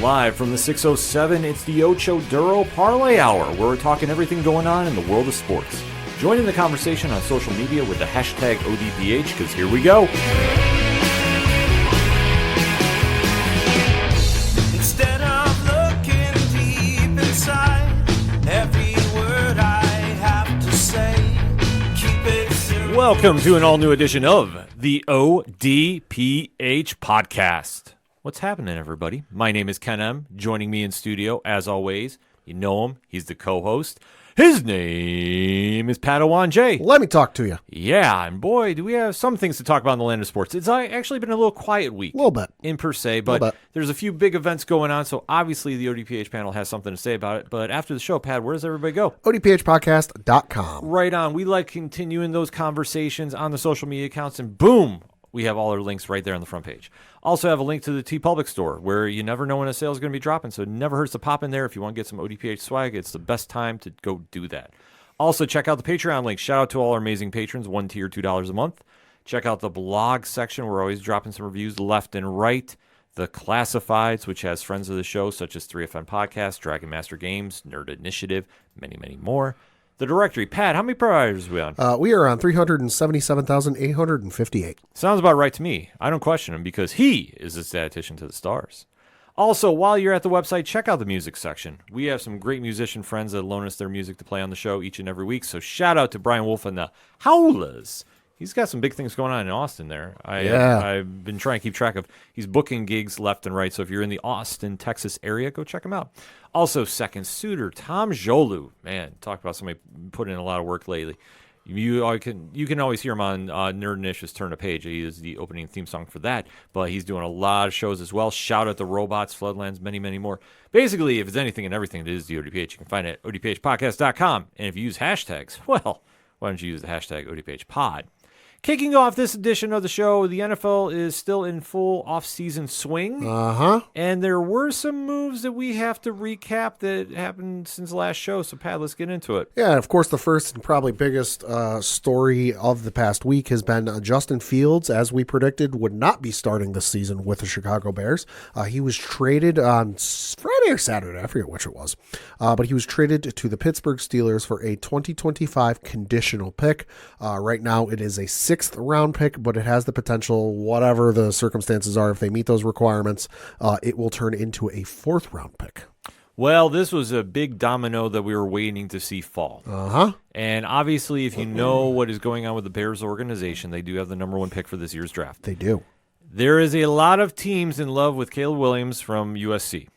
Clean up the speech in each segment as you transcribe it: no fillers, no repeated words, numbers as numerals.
Live from the 607, it's the Ocho Duro Parlay Hour, where we're talking everything going on in the world of sports. Join in the conversation on social media with the hashtag ODPH, because here we go. Instead of looking deep inside, every word I have to say, keep it simple. Welcome to an all-new edition of the ODPH podcast. What's happening, everybody? My name is Ken M. Joining me in studio, as always, you know him. He's the co-host. His name is Padawan J. Let me talk to you. Yeah, and boy, do we have some things to talk about in the land of sports. It's actually been a little quiet week. A little bit. In per se, but there's a few big events going on, so obviously the ODPH panel has something to say about it. But after the show, Pat, where does everybody go? ODPHpodcast.com. Right on. We like continuing those conversations on the social media accounts, and boom, we have all our links right there on the front page. Also have a link to the TeePublic store, where you never know when a sale is going to be dropping, so it never hurts to pop in there. If you want to get some ODPH swag, it's the best time to go do that. Also, check out the Patreon link. Shout out to all our amazing patrons, $1 tier, $2 a month. Check out the blog section. We're always dropping some reviews left and right. The Classifieds, which has friends of the show, such as 3FN Podcast, Dragon Master Games, Nerd Initiative, many, many more. The directory. Pat, how many providers are we on? We are on 377,858. Sounds about right to me. I don't question him because he is a statistician to the stars. Also, while you're at the website, check out the music section. We have some great musician friends that loan us their music to play on the show each and every week. So shout out to Brian Wolf and the Howlers. He's got some big things going on in Austin there. I've been trying to keep track of. He's booking gigs left and right. So if you're in the Austin, Texas area, go check him out. Also, second suitor, Tom Jolu. Man, talk about somebody putting in a lot of work lately. You can always hear him on Nerd Initiative's Turn a Page. He is the opening theme song for that, but he's doing a lot of shows as well. Shout out to Robots, Floodlands, many, many more. Basically, if it's anything and everything that is the ODPH, you can find it at odphpodcast.com. And if you use hashtags, well, why don't you use the hashtag ODPHpod? Kicking off this edition of the show, the NFL is still in full off-season swing. And there were some moves that we have to recap that happened since the last show. So, Pat, let's get into it. Yeah, and of course, the first and probably biggest story of the past week has been Justin Fields, as we predicted, would not be starting this season with the Chicago Bears. He was traded on Friday or Saturday, I forget which it was. But he was traded to the Pittsburgh Steelers for a 2025 conditional pick. Right now, it is a 6th round pick, but it has the potential, whatever the circumstances are, if they meet those requirements, it will turn into a 4th round pick. Well, this was a big domino that we were waiting to see fall. And obviously, if you know what is going on with the Bears organization, they do have the number 1 pick for this year's draft. They do. There is a lot of teams in love with Caleb Williams from USC.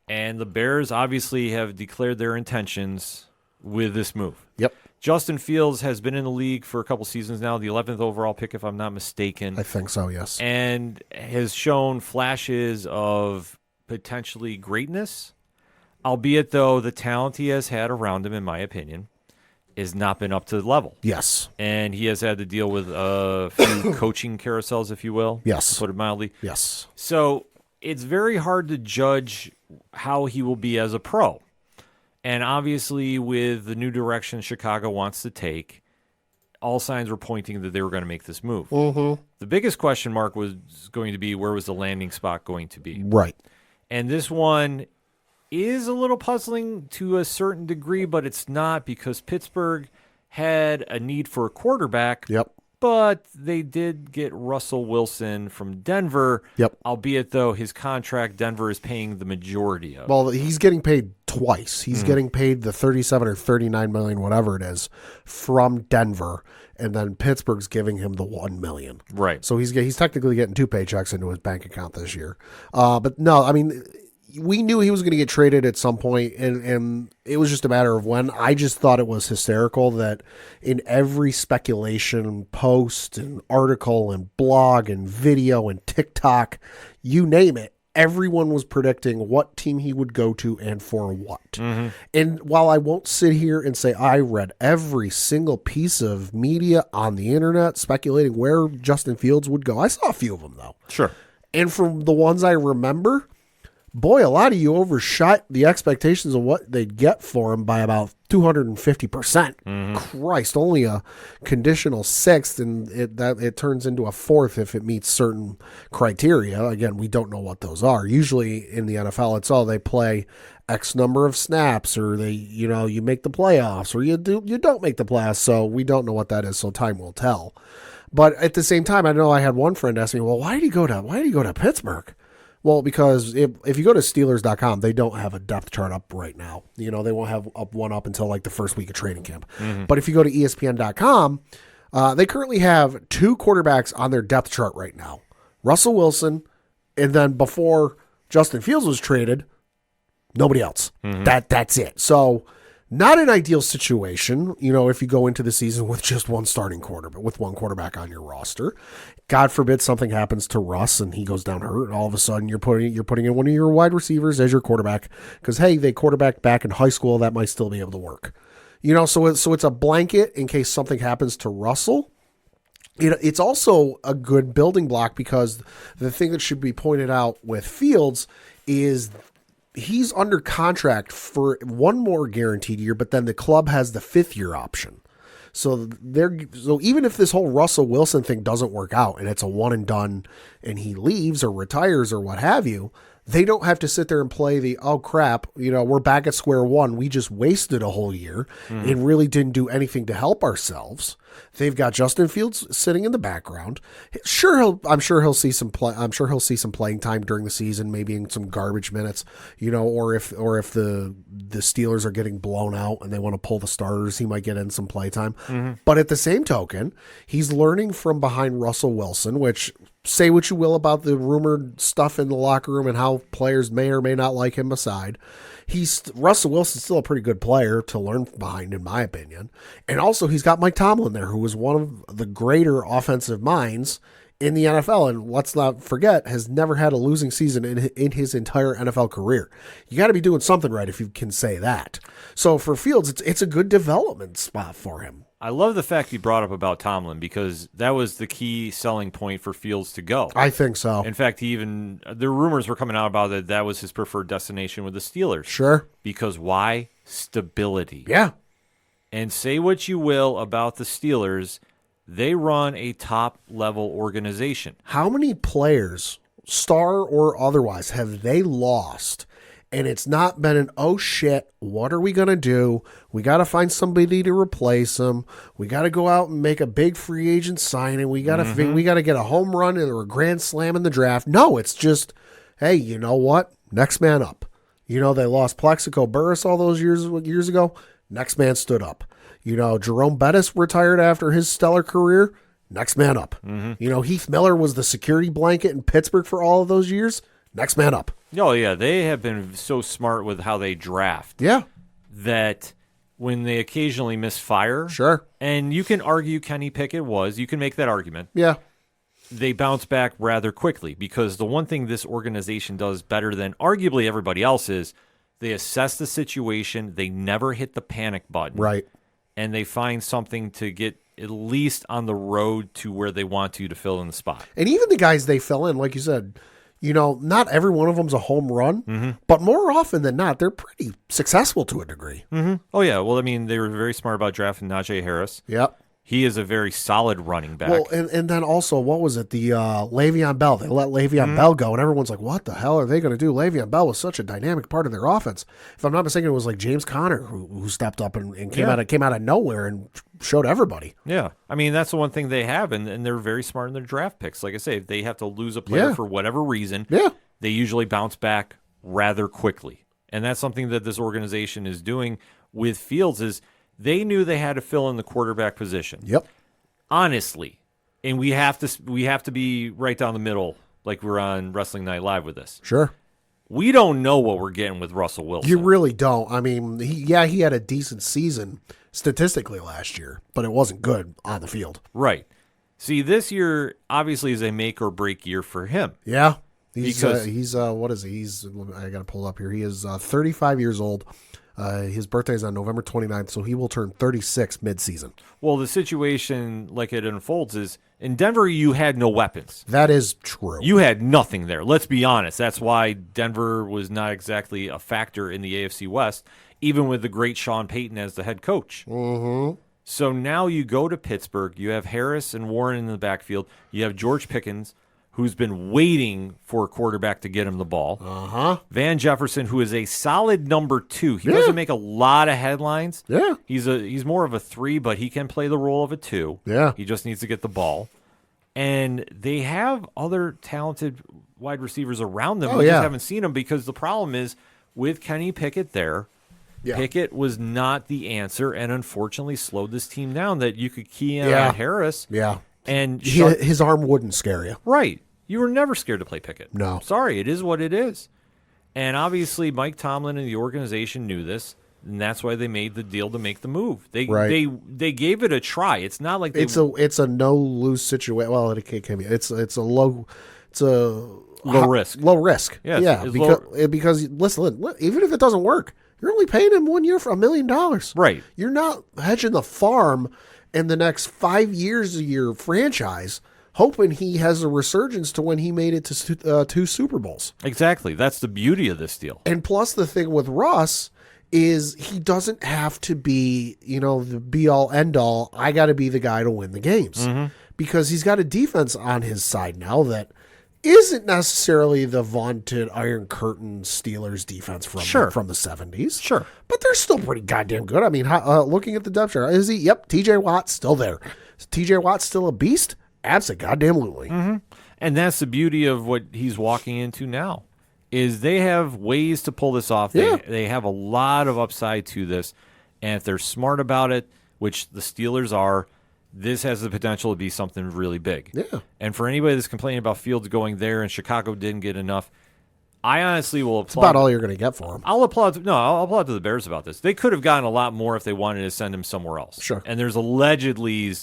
And the Bears obviously have declared their intentions with this move. Yep. Justin Fields has been in the league for a couple seasons now, the 11th overall pick, if I'm not mistaken. I think so, yes. And has shown flashes of potentially greatness, albeit, though, the talent he has had around him, in my opinion, has not been up to the level. Yes. And he has had to deal with a few coaching carousels, if you will. Yes. To put it mildly. Yes. So it's very hard to judge how he will be as a pro. And obviously, with the new direction Chicago wants to take, all signs were pointing that they were going to make this move. The biggest question mark was going to be, where was the landing spot going to be? Right. And this one is a little puzzling to a certain degree, but it's not, because Pittsburgh had a need for a quarterback. Yep. But they did get Russell Wilson from Denver. Yep. Albeit, though, his contract, Denver is paying the majority of. Well, he's getting paid twice. He's getting paid the $37 or $39 million, whatever it is, from Denver, and then Pittsburgh's giving him the $1 million. Right. So he's technically getting 2 paychecks into his bank account this year. But no, I mean, we knew he was going to get traded at some point, and it was just a matter of when. I just thought it was hysterical that in every speculation post and article and blog and video and TikTok, you name it, everyone was predicting what team he would go to and for what. And while I won't sit here and say I read every single piece of media on the internet speculating where Justin Fields would go, I saw a few of them, though. Sure. And from the ones I remember, boy, a lot of you overshot the expectations of what they'd get for him by about 250%. Christ, only a conditional sixth, and it turns into a fourth if it meets certain criteria. Again, we don't know what those are. Usually in the NFL, it's they play X number of snaps, or you make the playoffs, or you don't make the playoffs. So we don't know what that is. So time will tell. But at the same time, I know I had one friend ask me, well, why did he go to Pittsburgh? Well, because if you go to Steelers.com, they don't have a depth chart up right now. They won't have one up until like the first week of training camp. But if you go to ESPN.com, they currently have 2 quarterbacks on their depth chart right now. Russell Wilson, and then before Justin Fields was traded, nobody else. That's it. So not an ideal situation, if you go into the season with just one starting quarterback, with one quarterback on your roster. God forbid something happens to Russ and he goes down hurt, and all of a sudden you're putting in one of your wide receivers as your quarterback because, hey, they quarterbacked back in high school, that might still be able to work. So it's a blanket in case something happens to Russell. It's also a good building block because the thing that should be pointed out with Fields is he's under contract for one more guaranteed year, but then the club has the 5th year option. So even if this whole Russell Wilson thing doesn't work out and it's a one and done and he leaves or retires or what have you, they don't have to sit there and play the, oh crap, we're back at square one. We just wasted a whole year and really didn't do anything to help ourselves. They've got Justin Fields sitting in the background. I'm sure he'll see some playing time during the season, maybe in some garbage minutes, or if the Steelers are getting blown out and they want to pull the starters, he might get in some play time. But at the same token, he's learning from behind Russell Wilson, which, say what you will about the rumored stuff in the locker room and how players may or may not like him aside. Russell Wilson's still a pretty good player to learn behind, in my opinion. And also he's got Mike Tomlin there, who was one of the greater offensive minds in the NFL. And let's not forget, has never had a losing season in his entire NFL career. You got to be doing something right if you can say that. So for Fields, it's a good development spot for him. I love the fact you brought up about Tomlin because that was the key selling point for Fields to go. I think so. In fact, the rumors were coming out about that was his preferred destination with the Steelers. Sure. Because why? Stability. Yeah. And say what you will about the Steelers, they run a top-level organization. How many players, star or otherwise, have they lost? And it's not been an, oh shit, what are we going to do? We got to find somebody to replace them. We got to go out and make a big free agent signing. We got to get a home run or a grand slam in the draft. No, it's just, hey, you know what? Next man up. They lost Plexico Burress all those years ago. Next man stood up. Jerome Bettis retired after his stellar career. Next man up. Heath Miller was the security blanket in Pittsburgh for all of those years. Next man up. Oh, yeah. They have been so smart with how they draft. Yeah. That when they occasionally misfire. Sure. And you can argue Kenny Pickett you can make that argument. Yeah. They bounce back rather quickly because the one thing this organization does better than arguably everybody else is they assess the situation. They never hit the panic button. Right. And they find something to get at least on the road to where they want to fill in the spot. And even the guys they fill in, like you said, not every one of them's a home run, but more often than not, they're pretty successful to a degree. Oh, yeah. Well, they were very smart about drafting Najee Harris. Yep. He is a very solid running back. Well, and then also, what was it? The Le'Veon Bell. They let Le'Veon Bell go, and everyone's like, what the hell are they going to do? Le'Veon Bell was such a dynamic part of their offense. If I'm not mistaken, it was like James Conner who stepped up and came out of nowhere and showed everybody. Yeah. That's the one thing they have, and they're very smart in their draft picks. Like I say, if they have to lose a player for whatever reason, they usually bounce back rather quickly. And that's something that this organization is doing with Fields is they knew they had to fill in the quarterback position. Yep. Honestly. And we have to be right down the middle like we're on Wrestling Night Live with this. Sure. We don't know what we're getting with Russell Wilson. You really don't. He had a decent season statistically last year, but it wasn't good on the field. Right. See, this year obviously is a make or break year for him. Yeah. He's what is he? I got to pull it up here. He is 35 years old. His birthday is on November 29th, so he will turn 36 mid-season. Well, the situation like it unfolds is in Denver, you had no weapons. That is true. You had nothing there. Let's be honest. That's why Denver was not exactly a factor in the AFC West, even with the great Sean Payton as the head coach. Mm-hmm. So now you go to Pittsburgh. You have Harris and Warren in the backfield. You have George Pickens, who's been waiting for a quarterback to get him the ball. Uh-huh. Van Jefferson, who is a solid number 2. He doesn't make a lot of headlines. Yeah. He's more of a 3, but he can play the role of a 2. Yeah. He just needs to get the ball. And they have other talented wide receivers around them. We just haven't seen them because the problem is with Kenny Pickett there, Pickett was not the answer and unfortunately slowed this team down that you could key in on Harris. Yeah. And his arm wouldn't scare you. Right. You were never scared to play Pickett. No. Sorry, it is what it is. And obviously Mike Tomlin and the organization knew this, and that's why they made the deal to make the move. They gave it a try. It's not like it's a no lose situation. Well, it can be. It's a low risk. Low risk. Yes, yeah. Because listen, even if it doesn't work, you're only paying him 1 year for $1 million. Right. You're not hedging the farm in the next 5 years of your franchise, hoping he has a resurgence to when he made it to 2 Super Bowls. Exactly. That's the beauty of this deal. And plus the thing with Russ is he doesn't have to be, the be-all, end-all, I got to be the guy to win the games. Mm-hmm. Because he's got a defense on his side now that isn't necessarily the vaunted Iron Curtain Steelers defense from the 70s. Sure. But they're still pretty goddamn good. I mean, looking at the depth chart, is he? Yep, TJ Watt's still there. Is TJ Watt still a beast? Absolutely. Mm-hmm. And that's the beauty of what he's walking into now, is they have ways to pull this off. Yeah. They have a lot of upside to this. And if they're smart about it, which the Steelers are, this has the potential to be something really big. Yeah. And for anybody that's complaining about Fields going there and Chicago didn't get enough, I honestly will applaud. It's about all you're going to get for him. I'll applaud to the Bears about this. They could have gotten a lot more if they wanted to send him somewhere else. Sure. And there's allegedly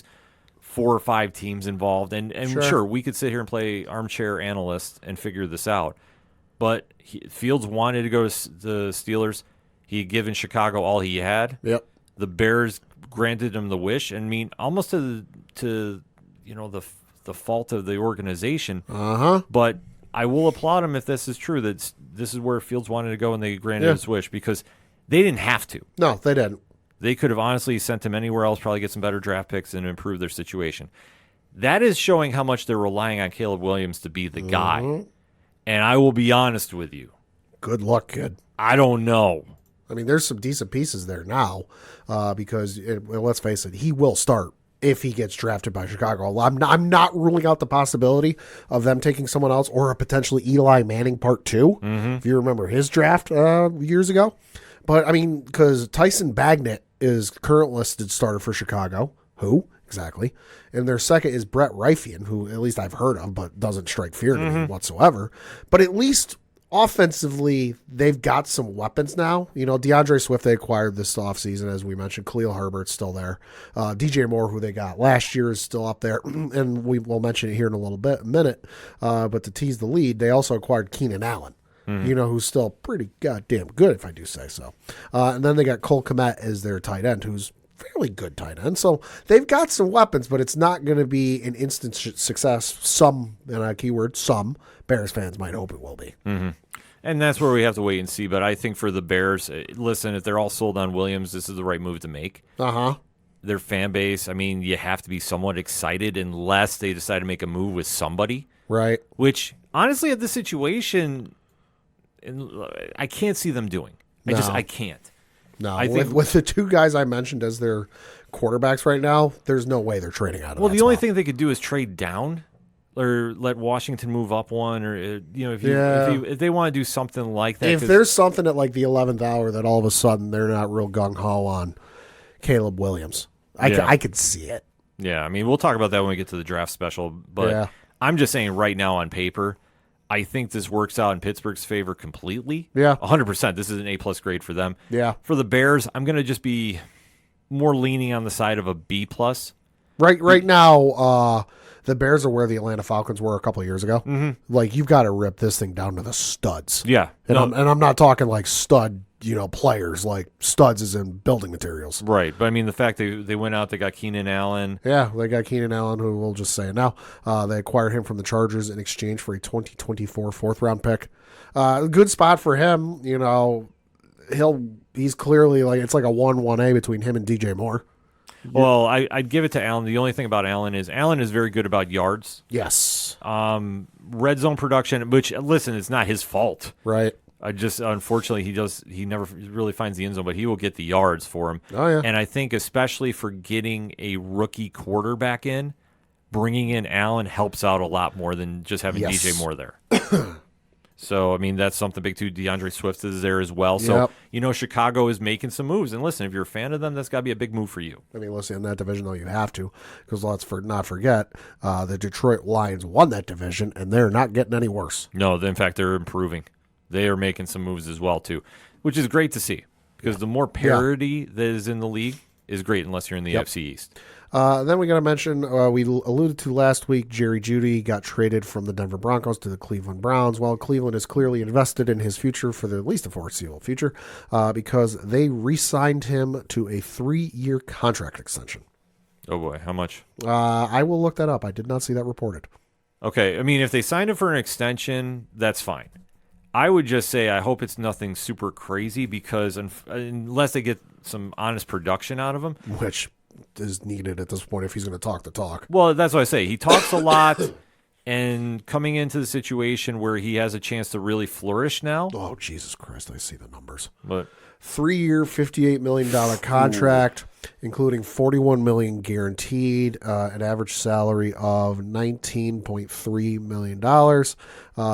4 or 5 teams involved. And sure, we could sit here and play armchair analyst and figure this out. But Fields wanted to go to the Steelers. He had given Chicago all he had. Yep. The Bears granted him the wish, and I mean, almost to the fault of the organization. Uh-huh. But I will applaud him if this is true, that this is where Fields wanted to go and they granted his wish, because they didn't have to. No, they didn't. They could have honestly sent him anywhere else, probably get some better draft picks and improve their situation. That is showing how much they're relying on Caleb Williams to be the guy. And I will be honest with you. Good luck, kid. I don't know. I mean, there's some decent pieces there now because, let's face it, he will start if he gets drafted by Chicago. I'm not ruling out the possibility of them taking someone else or a potentially Eli Manning part 2, if you remember his draft years ago. But, I mean, because Tyson Bagnet is current listed starter for Chicago. Who? Exactly. And their second is Brett Ryfian, who at least I've heard of, but doesn't strike fear to me whatsoever. But at least offensively, they've got some weapons now. DeAndre Swift they acquired this offseason, as we mentioned. Khalil Herbert's still there. DJ Moore, who they got last year, is still up there. And we will mention it here in a minute. But to tease the lead, they also acquired Keenan Allen. Who's still pretty goddamn good, if I do say so. And then they got Cole Kmet as their tight end, who's fairly good tight end. So they've got some weapons, but it's not going to be an instant success. Some, and a keyword, some Bears fans might hope it will be. Mm-hmm. And that's where we have to wait and see. But I think for the Bears, listen, if they're all sold on Williams, this is the right move to make. Their fan base, I mean, you have to be somewhat excited unless they decide to make a move with somebody. Right. Which, honestly, at this situation, I can't see them doing. I can't. No, I think with the 2 guys I mentioned as their quarterbacks right now, there's no way they're trading out of Well, that the only spot. thing they could do is trade down or let Washington move up one, or if they want to do something like that. If there's something at like the 11th hour that all of a sudden they're not real gung-ho on Caleb Williams, I could see it. Yeah, I mean, we'll talk about that when we get to the draft special, but I'm just saying right now on paper, I think this works out in Pittsburgh's favor completely. Yeah. 100%. This is an A+ grade for them. Yeah. For the Bears, I'm going to just be more leaning on the side of a B+. Right now, the Bears are where the Atlanta Falcons were a couple of years ago. Like, you've got to rip this thing down to the studs. Yeah. And I'm not talking like stud players like studs is in building materials. Right. But I mean, the fact they went out, they got Keenan Allen. Yeah, they got Keenan Allen, who we'll just say it now. They acquired him from the Chargers in exchange for a 2024 fourth-round pick. Good spot for him. He's clearly it's like a 1-1A between him and DJ Moore. Well, I'd give it to Allen. The only thing about Allen is very good about yards. Yes. Red zone production, which, listen, it's not his fault. Right. Unfortunately, he never really finds the end zone, but he will get the yards for him. Oh, yeah. And I think especially for getting a rookie quarterback in, bringing in Allen helps out a lot more than just having DJ Moore there. So, I mean, that's something big, too. DeAndre Swift is there as well. So, Chicago is making some moves. And listen, if you're a fan of them, that's got to be a big move for you. I mean, listen, in that division, though, you have to. Because let's not forget, the Detroit Lions won that division, and they're not getting any worse. No, in fact, they're improving. They are making some moves as well, too, which is great to see. Because the more parity that is in the league is great, unless you're in the AFC East. Then we got to mention, we alluded to last week, Jerry Jeudy got traded from the Denver Broncos to the Cleveland Browns. Well, Cleveland is clearly invested in his future for at least the foreseeable future because they re-signed him to a 3-year contract extension. Oh, boy. How much? I will look that up. I did not see that reported. Okay. I mean, if they signed him for an extension, that's fine. I would just say I hope it's nothing super crazy because unless they get some honest production out of him. Which is needed at this point if he's going to talk the talk. Well, that's what I say. He talks a lot, and coming into the situation where he has a chance to really flourish now. Oh, Jesus Christ, I see the numbers. But 3-year, $58 million contract, including $41 million guaranteed, an average salary of $19.3 million.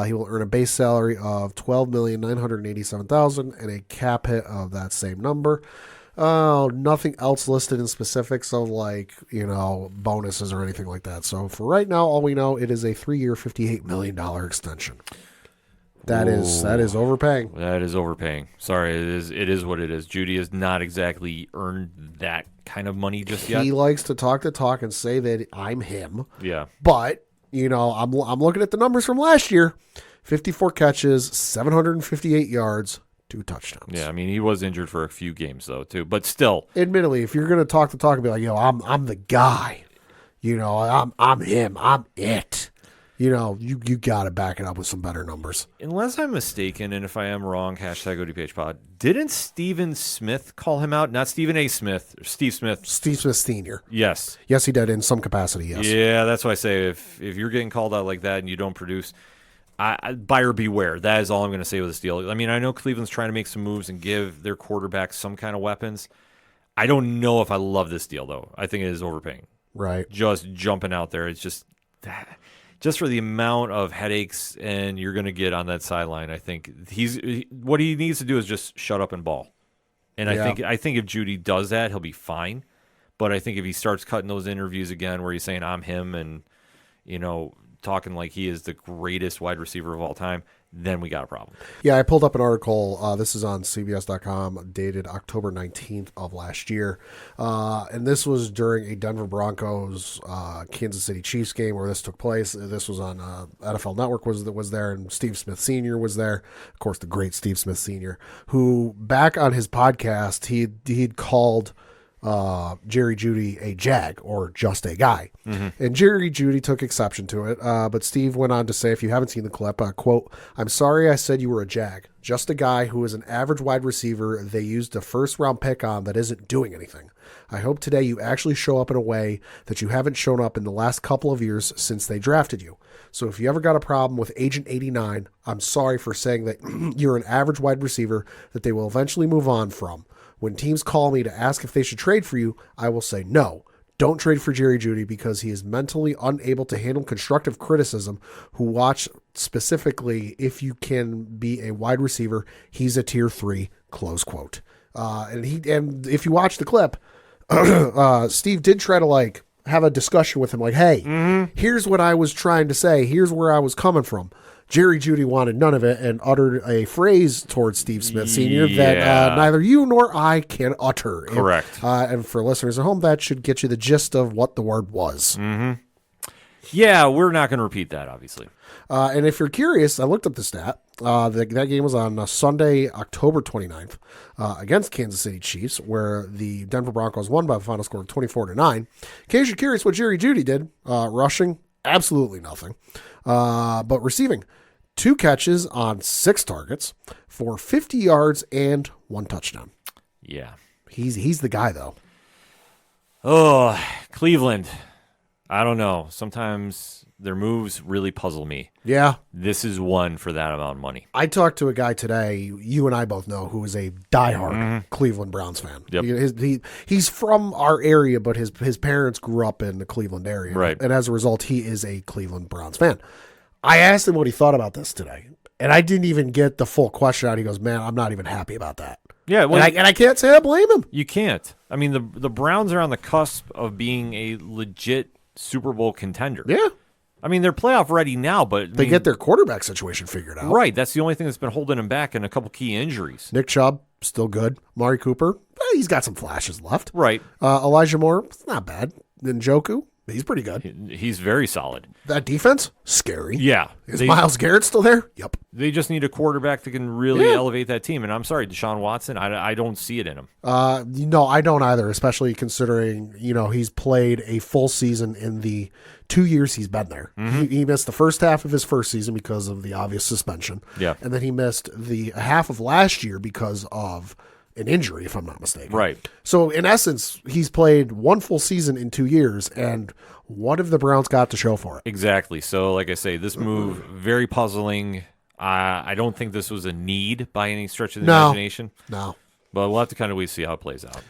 He will earn a base salary of $12,987,000 and a cap hit of that same number. Nothing else listed in specifics of bonuses or anything like that. So for right now, all we know, it is a 3-year, $58 million extension. That is overpaying. That is overpaying. Sorry, it is what it is. Jeudy has not exactly earned that kind of money just yet. He likes to talk the talk and say that I'm him. Yeah. But, I'm looking at the numbers from last year. 54 catches, 758 yards, 2 touchdowns. Yeah, I mean, he was injured for a few games, though, too. But still. Admittedly, if you're going to talk the talk and be like, I'm the guy. I'm him. I'm it. You got to back it up with some better numbers. Unless I'm mistaken, and if I am wrong, hashtag ODPH pod, didn't Steven Smith call him out? Not Stephen A. Smith, Steve Smith. Steve Smith Sr. Yes. Yes, he did in some capacity, yes. Yeah, that's why I say if you're getting called out like that and you don't produce, buyer beware. That is all I'm going to say with this deal. I mean, I know Cleveland's trying to make some moves and give their quarterback some kind of weapons. I don't know if I love this deal, though. I think it is overpaying. Right. Just jumping out there. It's just for the amount of headaches and you're going to get on that sideline. I think what he needs to do is just shut up and ball. And I think if Jeudy does that, he'll be fine. But I think if he starts cutting those interviews again where he's saying I'm him and talking like he is the greatest wide receiver of all time, then we got a problem. Yeah, I pulled up an article. This is on CBS.com, dated October 19th of last year. And this was during a Denver Broncos Kansas City Chiefs game where this took place. This was on NFL Network was there, and Steve Smith Sr. was there. Of course, the great Steve Smith Sr., who back on his podcast, he'd called Jerry Jeudy a jag or just a guy. Mm-hmm. And Jerry Jeudy took exception to it. But Steve went on to say, if you haven't seen the clip, quote, "I'm sorry I said you were a jag. Just a guy who is an average wide receiver they used a first-round pick on that isn't doing anything. I hope today you actually show up in a way that you haven't shown up in the last couple of years since they drafted you. So if you ever got a problem with Agent 89, I'm sorry for saying that you're an average wide receiver that they will eventually move on from. When teams call me to ask if they should trade for you, I will say no. Don't trade for Jerry Jeudy because he is mentally unable to handle constructive criticism. Who watch specifically if you can be a wide receiver, he's a tier 3, close quote. And if you watch the clip, Steve did try to have a discussion with him hey, here's what I was trying to say. Here's where I was coming from. Jerry Jeudy wanted none of it and uttered a phrase towards Steve Smith Sr. that neither you nor I can utter. Correct. And for listeners at home, that should get you the gist of what the word was. Mm-hmm. Yeah, we're not going to repeat that, obviously. And if you're curious, I looked up the stat. That game was on Sunday, October 29th, against Kansas City Chiefs, where the Denver Broncos won by a final score of 24-9. In case you're curious what Jerry Jeudy did, rushing, absolutely nothing. But receiving, 2 catches on 6 targets for 50 yards and 1 touchdown. Yeah. He's the guy, though. Oh, Cleveland. I don't know. Sometimes their moves really puzzle me. Yeah. This is one for that amount of money. I talked to a guy today, you and I both know, who is a diehard Cleveland Browns fan. Yep. He's from our area, but his parents grew up in the Cleveland area. Right. And as a result, he is a Cleveland Browns fan. I asked him what he thought about this today, and I didn't even get the full question out. He goes, man, I'm not even happy about that. Yeah, well, and I can't say I blame him. You can't. I mean, the Browns are on the cusp of being a legit Super Bowl contender. Yeah. I mean, they're playoff ready now, but They get their quarterback situation figured out. Right. That's the only thing that's been holding them back, and a couple key injuries. Nick Chubb, still good. Mari Cooper, he's got some flashes left. Right. Elijah Moore, it's not bad. Njoku, he's pretty good. He's very solid. That defense, scary. Yeah. Is Myles Garrett still there? Yep. They just need a quarterback that can really elevate that team. And I'm sorry, Deshaun Watson, I don't see it in him. No, I don't either, especially considering, he's played a full season in the 2 years he's been there. He missed the first half of his first season because of the obvious suspension. Yeah. And then he missed the half of last year because of an injury, if I'm not mistaken. Right. So, in essence, he's played one full season in 2 years, and what have the Browns got to show for it? Exactly. So, like I say, this move, very puzzling. I don't think this was a need by any stretch of the imagination. No. But we'll have to kind of wait to see how it plays out.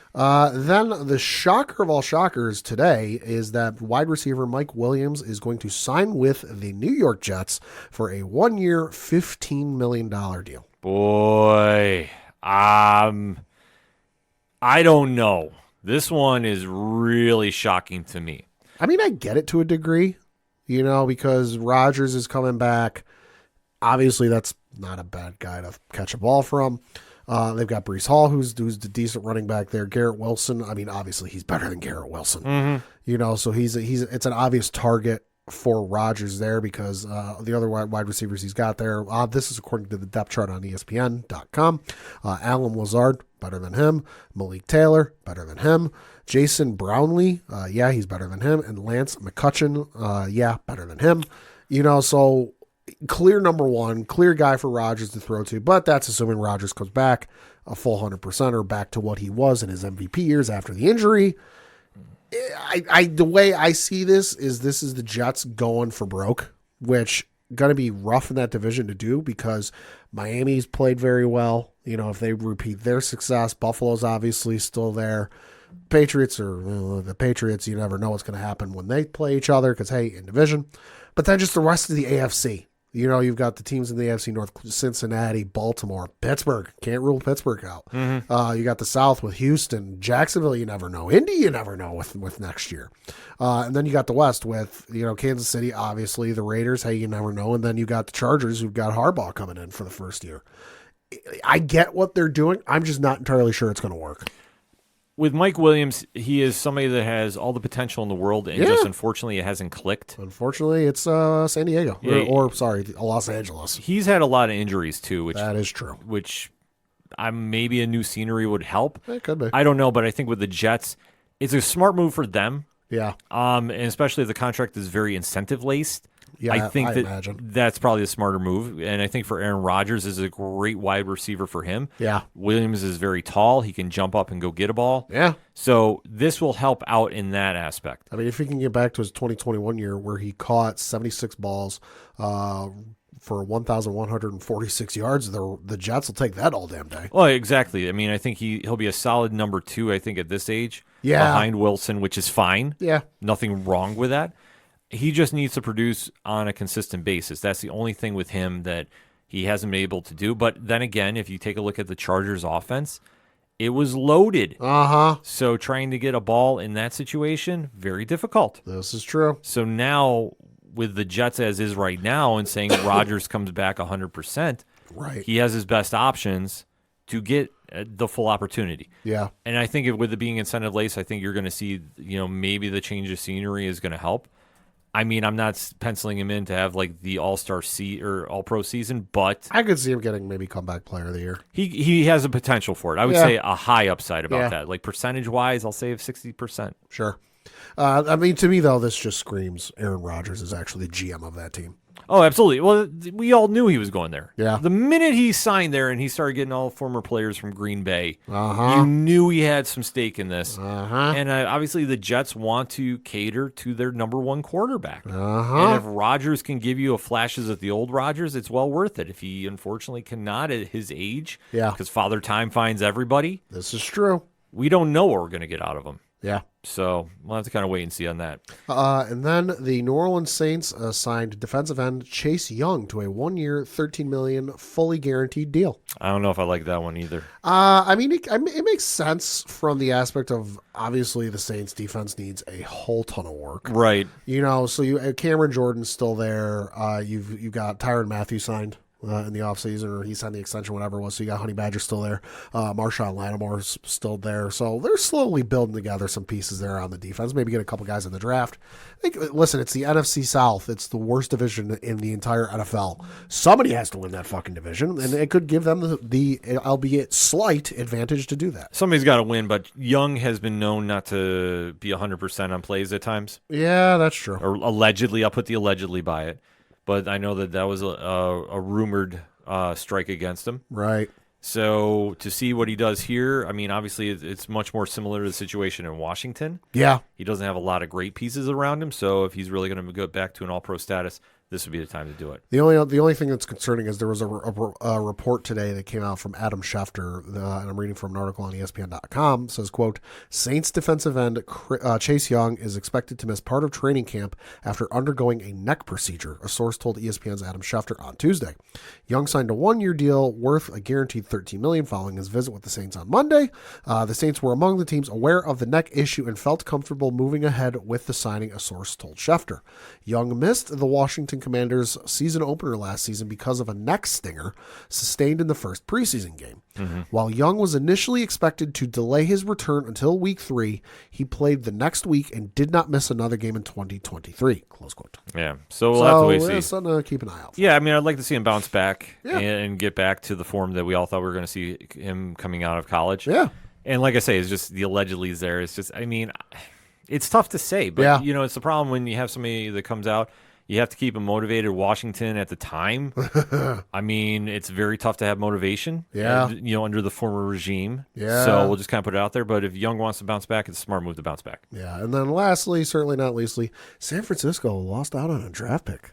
Then the shocker of all shockers today is that wide receiver Mike Williams is going to sign with the New York Jets for a 1-year, $15 million deal. Boy, I don't know. This one is really shocking to me. I mean, I get it to a degree, because Rodgers is coming back. Obviously, that's not a bad guy to catch a ball from. They've got Breece Hall, who's the decent running back there. Garrett Wilson, I mean, obviously he's better than Garrett Wilson. So it's an obvious target for Rodgers there because the other wide receivers he's got there. This is according to the depth chart on ESPN.com. Alan Lazard, better than him. Malik Taylor, better than him. Jason Brownlee, he's better than him. And Lance McCutcheon, better than him. So clear number one, clear guy for Rodgers to throw to, but that's assuming Rodgers comes back a full 100% or back to what he was in his MVP years after the injury. The way I see this is the Jets going for broke, which going to be rough in that division to do because Miami's played very well. If they repeat their success, Buffalo's obviously still there. Patriots are the Patriots. You never know what's going to happen when they play each other because, hey, in division. But then just the rest of the AFC. You've got the teams in the AFC North, Cincinnati, Baltimore, Pittsburgh. Can't rule Pittsburgh out. You got the South with Houston, Jacksonville, you never know. Indy, you never know with next year. And then you got the West with, Kansas City, obviously, the Raiders, hey, you never know. And then you got the Chargers who've got Harbaugh coming in for the first year. I get what they're doing. I'm just not entirely sure it's going to work. With Mike Williams, he is somebody that has all the potential in the world, and just unfortunately it hasn't clicked. Unfortunately, it's San Diego, or Los Angeles. He's had a lot of injuries too, which that is true. Which maybe a new scenery would help. It could be. I don't know, but I think with the Jets, it's a smart move for them. Yeah. And especially if the contract is very incentive laced. Yeah, I think imagine. that's probably a smarter move. And I think for Aaron Rodgers is a great wide receiver for him. Yeah. Williams is very tall. He can jump up and go get a ball. Yeah. So this will help out in that aspect. I mean, if he can get back to his 2021 year where he caught 76 balls for 1,146 yards, the Jets will take that all damn day. Well, exactly. I mean, I think he'll be a solid number 2, I think, at this age. Yeah. Behind Wilson, which is fine. Yeah. Nothing wrong with that. He just needs to produce on a consistent basis. That's the only thing with him that he hasn't been able to do. But then again, if you take a look at the Chargers offense, it was loaded. So trying to get a ball in that situation, very difficult. This is true. So now with the Jets as is right now and saying Rodgers comes back 100%, right, he has his best options to get the full opportunity. Yeah. And I think with it being incentive laced, I think you're going to see, maybe the change of scenery is going to help. I mean, I'm not penciling him in to have like the All-Star or All-Pro season, but I could see him getting maybe comeback player of the year. he has a potential for it. I would Yeah. say a high upside about Yeah. that. Like percentage-wise, I'll say 60%. Sure. I mean, to me, though, this just screams Aaron Rodgers is actually the GM of that team. Oh, absolutely. Well, we all knew he was going there. Yeah. The minute he signed there and he started getting all former players from Green Bay, Uh-huh. you knew he had some stake in this. Uh-huh. And obviously, the Jets want to cater to their number one quarterback. Uh-huh. And if Rodgers can give you a flashes at the old Rodgers, it's well worth it. If he unfortunately cannot at his age, Yeah. because Father Time finds everybody, This is true. we don't know what we're going to get out of him. Yeah. So we'll have to kind of wait and see on that. And then the New Orleans Saints signed defensive end Chase Young to a 1-year, $13 million fully guaranteed deal. I don't know if I like that one either. I mean, it makes sense from the aspect of obviously the Saints defense needs a whole ton of work. Right. You know, so you Cameron Jordan's still there. You've got Tyrann Matthew signed in the offseason, or he signed the extension, whatever it was. So you got Honey Badger still there. Marshawn Lattimore's still there. So they're slowly building together some pieces there on the defense. Maybe get a couple guys in the draft. Listen, it's the NFC South. It's the worst division in the entire NFL. Somebody has to win that fucking division, and it could give them the albeit slight advantage to do that. Somebody's got to win, but Young has been known not to be 100% on plays at times. Yeah, that's true. Or allegedly. I'll put the allegedly by it. But I know that was a rumored strike against him. Right. So to see what he does here, I mean, obviously it's much more similar to the situation in Washington. Yeah. He doesn't have a lot of great pieces around him, so if he's really going to go back to an all-pro status, this would be the time to do it. The only thing that's concerning is there was a report today that came out from Adam Schefter, and I'm reading from an article on ESPN.com. It says, quote, Saints defensive end Chase Young is expected to miss part of training camp after undergoing a neck procedure, a source told ESPN's Adam Schefter on Tuesday. Young signed a 1-year deal worth a guaranteed $13 million following his visit with the Saints on Monday. The Saints were among the teams aware of the neck issue and felt comfortable moving ahead with the signing, a source told Schefter. Young missed the Washington Commanders' season opener last season because of a neck stinger sustained in the first preseason game. Mm-hmm. While Young was initially expected to delay his return until week 3, he played the next week and did not miss another game in 2023. Close quote. Yeah, so we'll have to wait and see. Something to keep an eye out for. Yeah, I mean, I'd like to see him bounce back Yeah. and get back to the form that we all thought we were going to see him coming out of college. Yeah. And like I say, it's just the allegedly is there. It's just, I mean, it's tough to say, but Yeah. you know, it's the problem when you have somebody that comes out. You have to keep him motivated. Washington at the time, I mean, it's very tough to have motivation. Yeah. You know, under the former regime. Yeah. So we'll just kind of put it out there. But if Young wants to bounce back, it's a smart move to bounce back. Yeah. And then lastly, certainly not leastly, San Francisco lost out on a draft pick.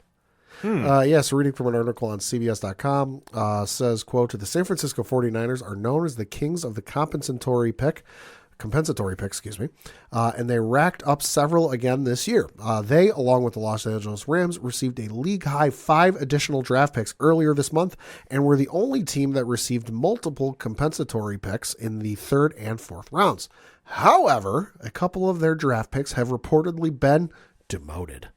Yes, reading from an article on CBS.com says, quote, the San Francisco 49ers are known as the kings of the compensatory pick, and they racked up several again this year. They, along with the Los Angeles Rams, received a league-high 5 additional draft picks earlier this month and were the only team that received multiple compensatory picks in the 3rd and 4th rounds. However, a couple of their draft picks have reportedly been demoted.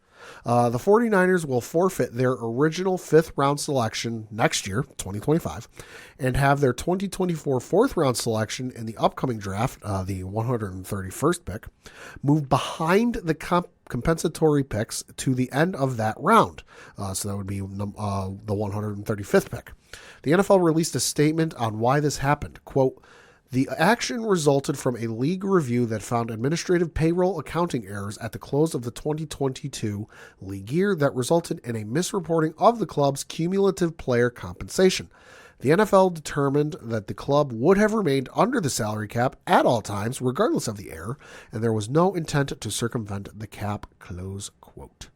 The 49ers will forfeit their original 5th-round selection next year, 2025, and have their 2024 4th-round selection in the upcoming draft, the 131st pick, moved behind the compensatory picks to the end of that round. So that would be the 135th pick. The NFL released a statement on why this happened. Quote, the action resulted from a league review that found administrative payroll accounting errors at the close of the 2022 league year that resulted in a misreporting of the club's cumulative player compensation. The NFL determined that the club would have remained under the salary cap at all times, regardless of the error, and there was no intent to circumvent the cap, close quote.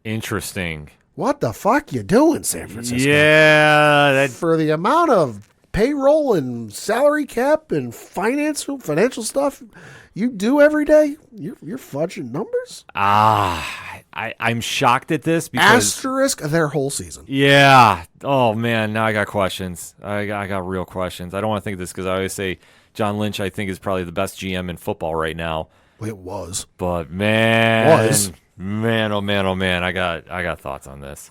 Interesting. What the fuck you doing, San Francisco? Yeah. For the amount of payroll and salary cap and financial stuff you do every day, you're fudging numbers. I'm shocked at this because Asterisk their whole season. yeah. Oh man, now I got questions. I got real questions. I don't want to think of this because I always say John Lynch, I think, is probably the best GM in football right now. It was. But man, oh man, I got thoughts on this.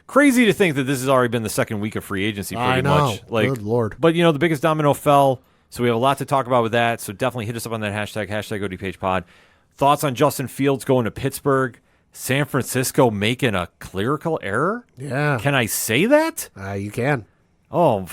Crazy to think that this has already been the second week of free agency pretty I know. much. Like, good Lord. But, you know, the biggest domino fell, so we have a lot to talk about with that. So definitely hit us up on that hashtag ODPH pod. Thoughts on Justin Fields going to Pittsburgh? San Francisco making a clerical error? Yeah. Can I say that? You can. Oh,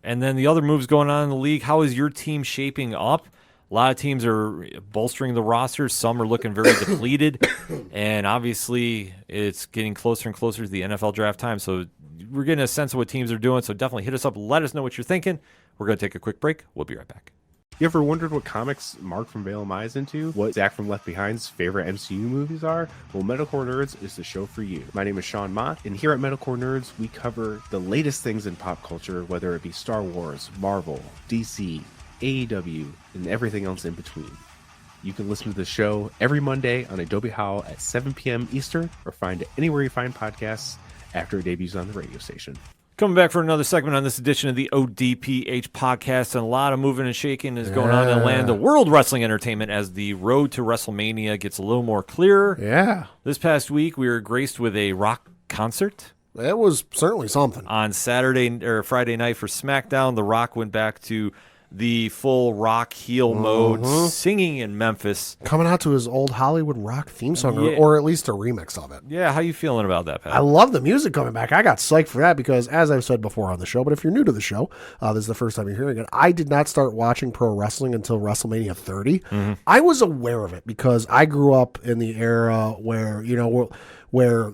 and then the other moves going on in the league. How is your team shaping up? A lot of teams are bolstering the rosters. Some are looking very depleted. And obviously, it's getting closer and closer to the NFL draft time. So we're getting a sense of what teams are doing. So definitely hit us up. Let us know what you're thinking. We're going to take a quick break. We'll be right back. You ever wondered what comics Mark from Vale is into? What Zach from Left Behind's favorite MCU movies are? Well, Metalcore Nerds is the show for you. My name is Sean Mott, and here at Metalcore Nerds, we cover the latest things in pop culture, whether it be Star Wars, Marvel, DC, AEW, and everything else in between. You can listen to the show every Monday on Adobe Howl at 7 p.m. Eastern, or find it anywhere you find podcasts after it debuts on the radio station. Coming back for another segment on this edition of the ODPH podcast, and a lot of moving and shaking is going on in the land of World Wrestling Entertainment as the road to WrestleMania gets a little more clear. Yeah. This past week, we were graced with a rock concert. It was certainly something. On Saturday or Friday night for SmackDown, The Rock went back to the full rock heel mode, singing in Memphis. Coming out to his old Hollywood rock theme song, Yeah. or at least a remix of it. Yeah, how you feeling about that, Pat? I love the music coming back. I got psyched for that because, as I've said before on the show, but if you're new to the show, this is the first time you're hearing it, I did not start watching pro wrestling until WrestleMania 30. I was aware of it because I grew up in the era where, where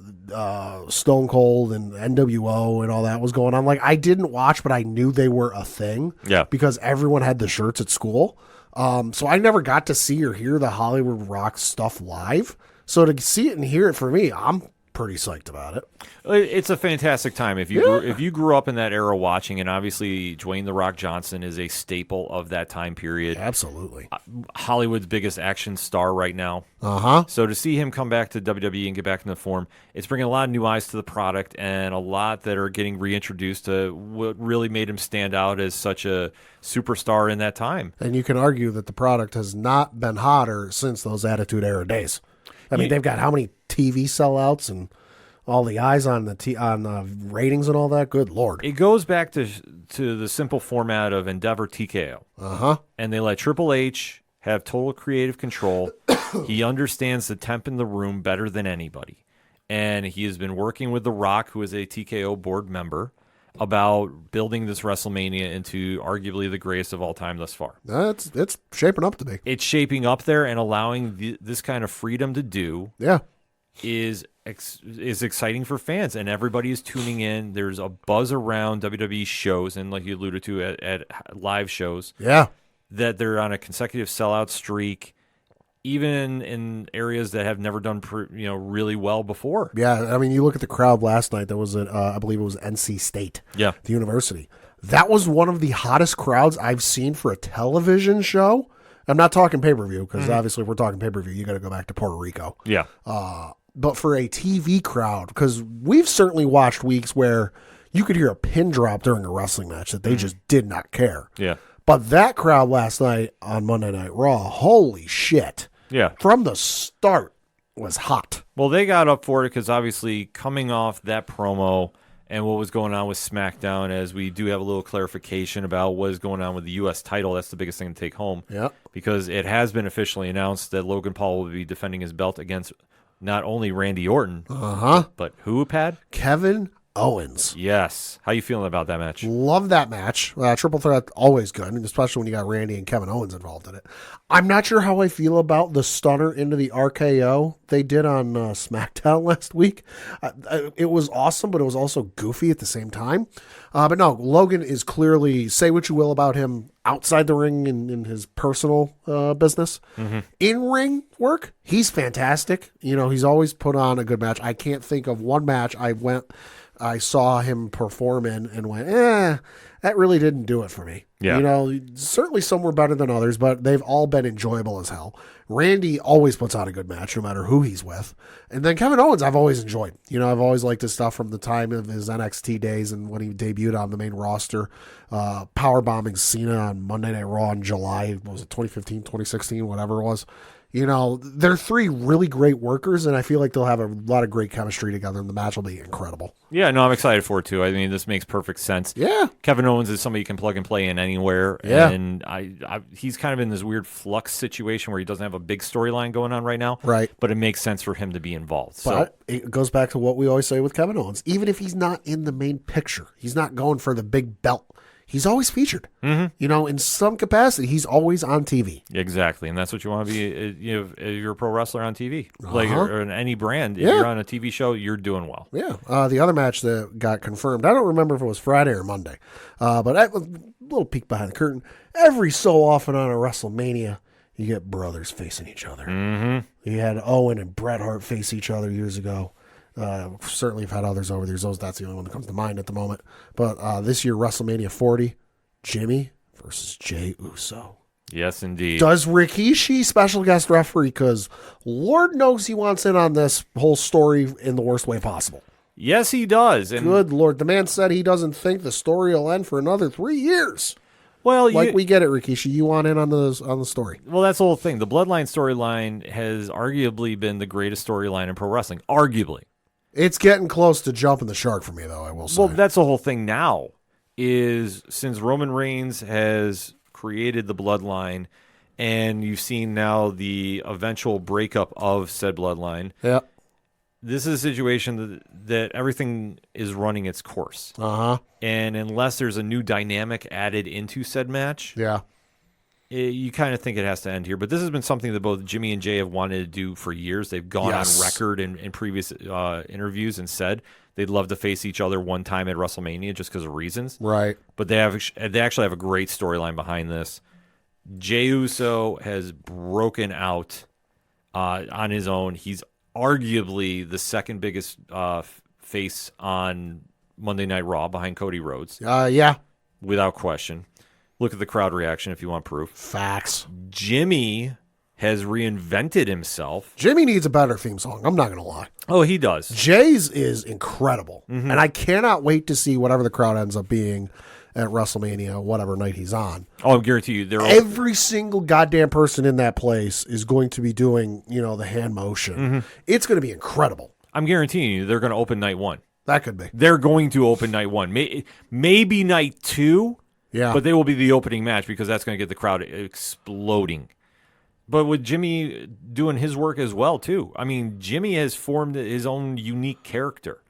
Stone Cold and NWO and all that was going on. Like, I didn't watch, but I knew they were a thing. Yeah. Because everyone had the shirts at school. So I never got to see or hear the Hollywood rock stuff live. So to see it and hear it, for me, I'm pretty psyched about it. It's a fantastic time if you grew up in that era watching, and obviously Dwayne The Rock Johnson is a staple of that time period. Absolutely. Hollywood's biggest action star right now. So to see him come back to WWE and get back in the form, it's bringing a lot of new eyes to the product and a lot that are getting reintroduced to what really made him stand out as such a superstar in that time. And you can argue that the product has not been hotter since those Attitude Era days. I mean, they've got how many TV sellouts and all the eyes on the ratings and all that. Good Lord. It goes back to the simple format of Endeavor TKO. And they let Triple H have total creative control. He understands the temp in the room better than anybody. And he has been working with The Rock, who is a TKO board member, about building this WrestleMania into arguably the greatest of all time thus far. It's shaping up to be. It's shaping up there, and allowing this kind of freedom to do is exciting for fans, and everybody is tuning in. There's a buzz around WWE shows, and like you alluded to at live shows, that they're on a consecutive sellout streak, even in areas that have never done really well before. Yeah, I mean, you look at the crowd last night. That was at I believe it was NC State, the university. That was one of the hottest crowds I've seen for a television show. I'm not talking pay-per-view because obviously if we're talking pay-per-view, you got to go back to Puerto Rico. Yeah. But for a TV crowd, because we've certainly watched weeks where you could hear a pin drop during a wrestling match that they just did not care. Yeah. But that crowd last night on Monday Night Raw, holy shit. Yeah. From the start was hot. Well, they got up for it because obviously coming off that promo and what was going on with SmackDown, as we do have a little clarification about what is going on with the U.S. title. That's the biggest thing to take home. Yeah. Because it has been officially announced that Logan Paul will be defending his belt against not only Randy Orton, but who, Pat? Kevin Owens. Yes. How you feeling about that match? Love that match. Triple threat, always good, especially when you got Randy and Kevin Owens involved in it. I'm not sure how I feel about the stunner into the RKO they did on SmackDown last week. It was awesome, but it was also goofy at the same time. But no, Logan is clearly, say what you will about him outside the ring in his personal business. In-ring work, he's fantastic. He's always put on a good match. I can't think of one match I saw him perform in and went, that really didn't do it for me. Yeah. Certainly some were better than others, but they've all been enjoyable as hell. Randy always puts on a good match, no matter who he's with. And then Kevin Owens, I've always enjoyed. I've always liked his stuff from the time of his NXT days and when he debuted on the main roster, powerbombing Cena on Monday Night Raw in July, what was it, 2015, 2016, whatever it was. You know, they're three really great workers, and I feel like they'll have a lot of great chemistry together, and the match will be incredible. Yeah, no, I'm excited for it too. I mean, this makes perfect sense. Yeah. Kevin Owens is somebody you can plug and play in anywhere. Yeah. And he's kind of in this weird flux situation where he doesn't have a big storyline going on right now. Right. But it makes sense for him to be involved. But it goes back to what we always say with Kevin Owens. Even if he's not in the main picture, he's not going for the big belt, he's always featured. Mm-hmm. You know, in some capacity, he's always on TV. Exactly, and that's what you want to be. You're a pro wrestler on TV, like Uh-huh. or in any brand. If Yeah. you're on a TV show, you're doing well. Yeah. The other match that got confirmed, I don't remember if it was Friday or Monday, but a little peek behind the curtain. Every so often on a WrestleMania, you get brothers facing each other. Mm-hmm. You had Owen and Bret Hart face each other years ago. Certainly have had others over the years. That's the only one that comes to mind at the moment. But this year, WrestleMania 40, Jimmy versus Jey Uso. Yes, indeed. Does Rikishi special guest referee? Because Lord knows he wants in on this whole story in the worst way possible. Yes, he does. And Good Lord. The man said he doesn't think the story will end for another 3 years. well, We get it, Rikishi. You want in on the story. well, that's the whole thing. The Bloodline storyline has arguably been the greatest storyline in pro wrestling. Arguably. It's getting close to jumping the shark for me, though, I will say. Well, that's the whole thing now. Is since Roman Reigns has created the Bloodline, and you've seen now the eventual breakup of said Bloodline. Yeah. This is a situation that everything is running its course. Uh-huh. And unless there's a new dynamic added into said match, Yeah. you kind of think it has to end here. But this has been something that both Jimmy and Jay have wanted to do for years. They've gone Yes. on record in previous interviews and said they'd love to face each other one time at WrestleMania just because of reasons. Right. But they actually have a great storyline behind this. Jey Uso has broken out on his own. He's arguably the second biggest face on Monday Night Raw behind Cody Rhodes, Yeah. without question. Look at the crowd reaction if you want proof. Facts. Jimmy has reinvented himself. Jimmy needs a better theme song. I'm not going to lie. Oh, he does. Jay's is incredible. Mm-hmm. And I cannot wait to see whatever the crowd ends up being at WrestleMania, whatever night he's on. Oh, I guarantee you, Every single goddamn person in that place is going to be doing, the hand motion. Mm-hmm. It's going to be incredible. I'm guaranteeing you they're going to open night one. That could be. They're going to open night one. Maybe night two. Yeah. But they will be the opening match because that's going to get the crowd exploding. But with Jimmy doing his work as well, too. I mean, Jimmy has formed his own unique character,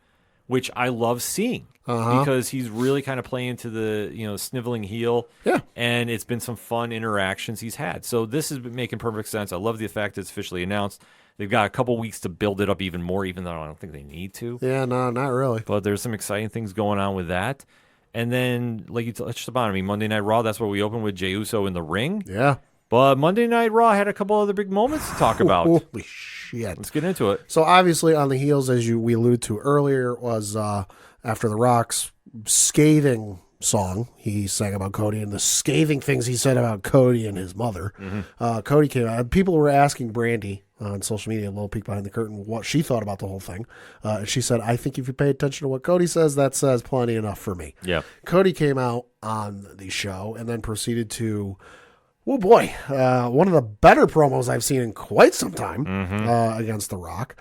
which I love seeing because he's really kind of playing to the, sniveling heel. Yeah. And it's been some fun interactions he's had. So this has been making perfect sense. I love the fact that it's officially announced. They've got a couple weeks to build it up even more, even though I don't think they need to. Yeah, no, not really. But there's some exciting things going on with that. And then, like you touched upon, Monday Night Raw, that's where we opened with Jey Uso in the ring. Yeah. But Monday Night Raw had a couple other big moments to talk about. Holy shit. Let's get into it. So obviously on the heels, as we alluded to earlier, was after The Rock's scathing song he sang about Cody and the scathing things he said about Cody and his mother. Cody came out. People were asking Brandy on social media, a little peek behind the curtain, what she thought about the whole thing. And she said, I think if you pay attention to what Cody says, that says plenty enough for me. Yeah. Cody came out on the show and then proceeded to, oh boy, one of the better promos I've seen in quite some time against The Rock,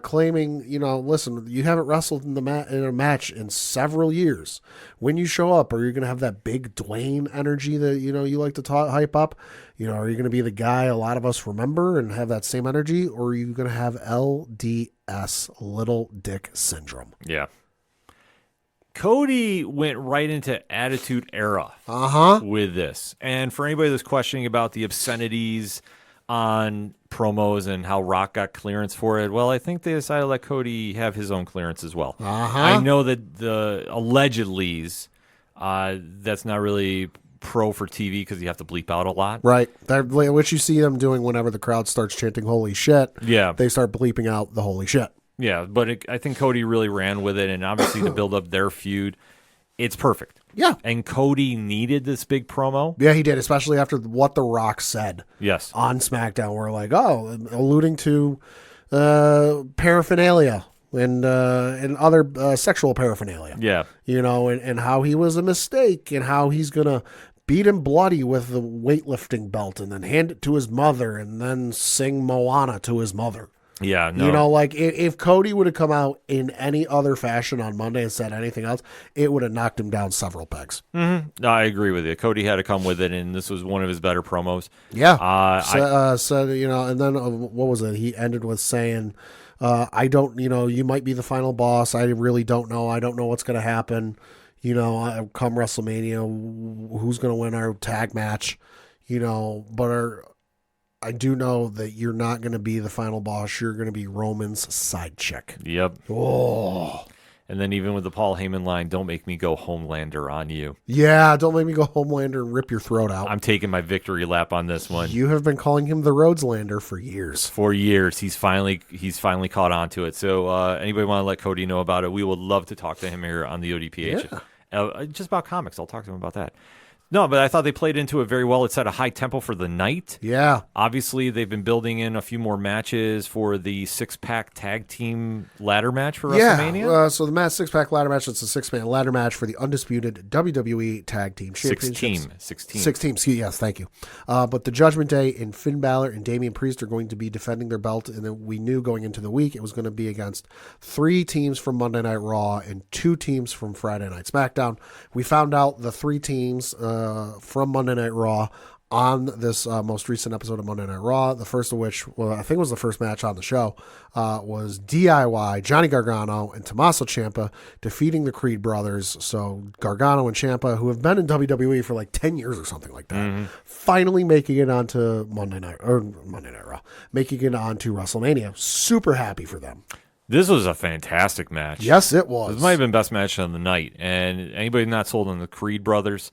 claiming, listen, you haven't wrestled in a match in several years. When you show up, are you going to have that big Dwayne energy that, you like to hype up? Are you going to be the guy a lot of us remember and have that same energy? Or are you going to have LDS, Little Dick Syndrome? Yeah. Cody went right into Attitude Era with this. And for anybody that's questioning about the obscenities on promos and how Rock got clearance for it, well, I think they decided to let Cody have his own clearance as well. I know that the allegedlys, that's not really pro for TV because you have to bleep out a lot. Right. What you see them doing whenever the crowd starts chanting holy shit, Yeah. they start bleeping out the holy shit. Yeah, but I think Cody really ran with it, and obviously to build up their feud, it's perfect. Yeah. And Cody needed this big promo. Yeah, he did, especially after what The Rock said Yes. on SmackDown. We're like, alluding to paraphernalia and other sexual paraphernalia. Yeah. And how he was a mistake and how he's going to beat him bloody with the weightlifting belt and then hand it to his mother and then sing Moana to his mother. Yeah, no. You know, like if Cody would have come out in any other fashion on Monday and said anything else, it would have knocked him down several pegs. No, I agree with you. Cody had to come with it, and this was one of his better promos. Yeah. So, you know, and then what was it? He ended with saying, I don't, you know, you might be the final boss. I really don't know. I don't know what's going to happen. You know, come WrestleMania, who's going to win our tag match, you know, but I do know that you're not going to be the final boss. You're going to be Roman's side chick. Yep. Oh. And then even with the Paul Heyman line, don't make me go Homelander on you. Yeah, don't make me go Homelander and rip your throat out. I'm taking my victory lap on this one. You have been calling him the Rhodelander for years. For years. He's finally caught on to it. So anybody want to let Cody know about it, we would love to talk to him here on the ODPH. Yeah. Just about comics. I'll talk to him about that. No, but I thought they played into it very well. It set a high tempo for the night. Yeah. Obviously, they've been building in a few more matches for the six-pack tag team ladder match for WrestleMania. Yeah, so the six-pack ladder match, it's a six-man ladder match for the undisputed WWE Tag Team Championships. Six teams, yes, thank you. But the Judgment Day and Finn Balor and Damian Priest are going to be defending their belt, and then we knew going into the week it was going to be against 3 teams from Monday Night Raw and 2 teams from Friday Night SmackDown. We found out the 3 teams from Monday Night Raw on this most recent episode of Monday Night Raw. The first of which, well, I think was the first match on the show, was DIY, Johnny Gargano and Tommaso Ciampa defeating the Creed brothers. So Gargano and Ciampa, who have been in WWE for like 10 years or something like that, finally making it onto Monday Night Raw, making it onto WrestleMania. Super happy for them. This was a fantastic match. Yes, it was. This might have been best match of the night. And anybody not sold on the Creed brothers,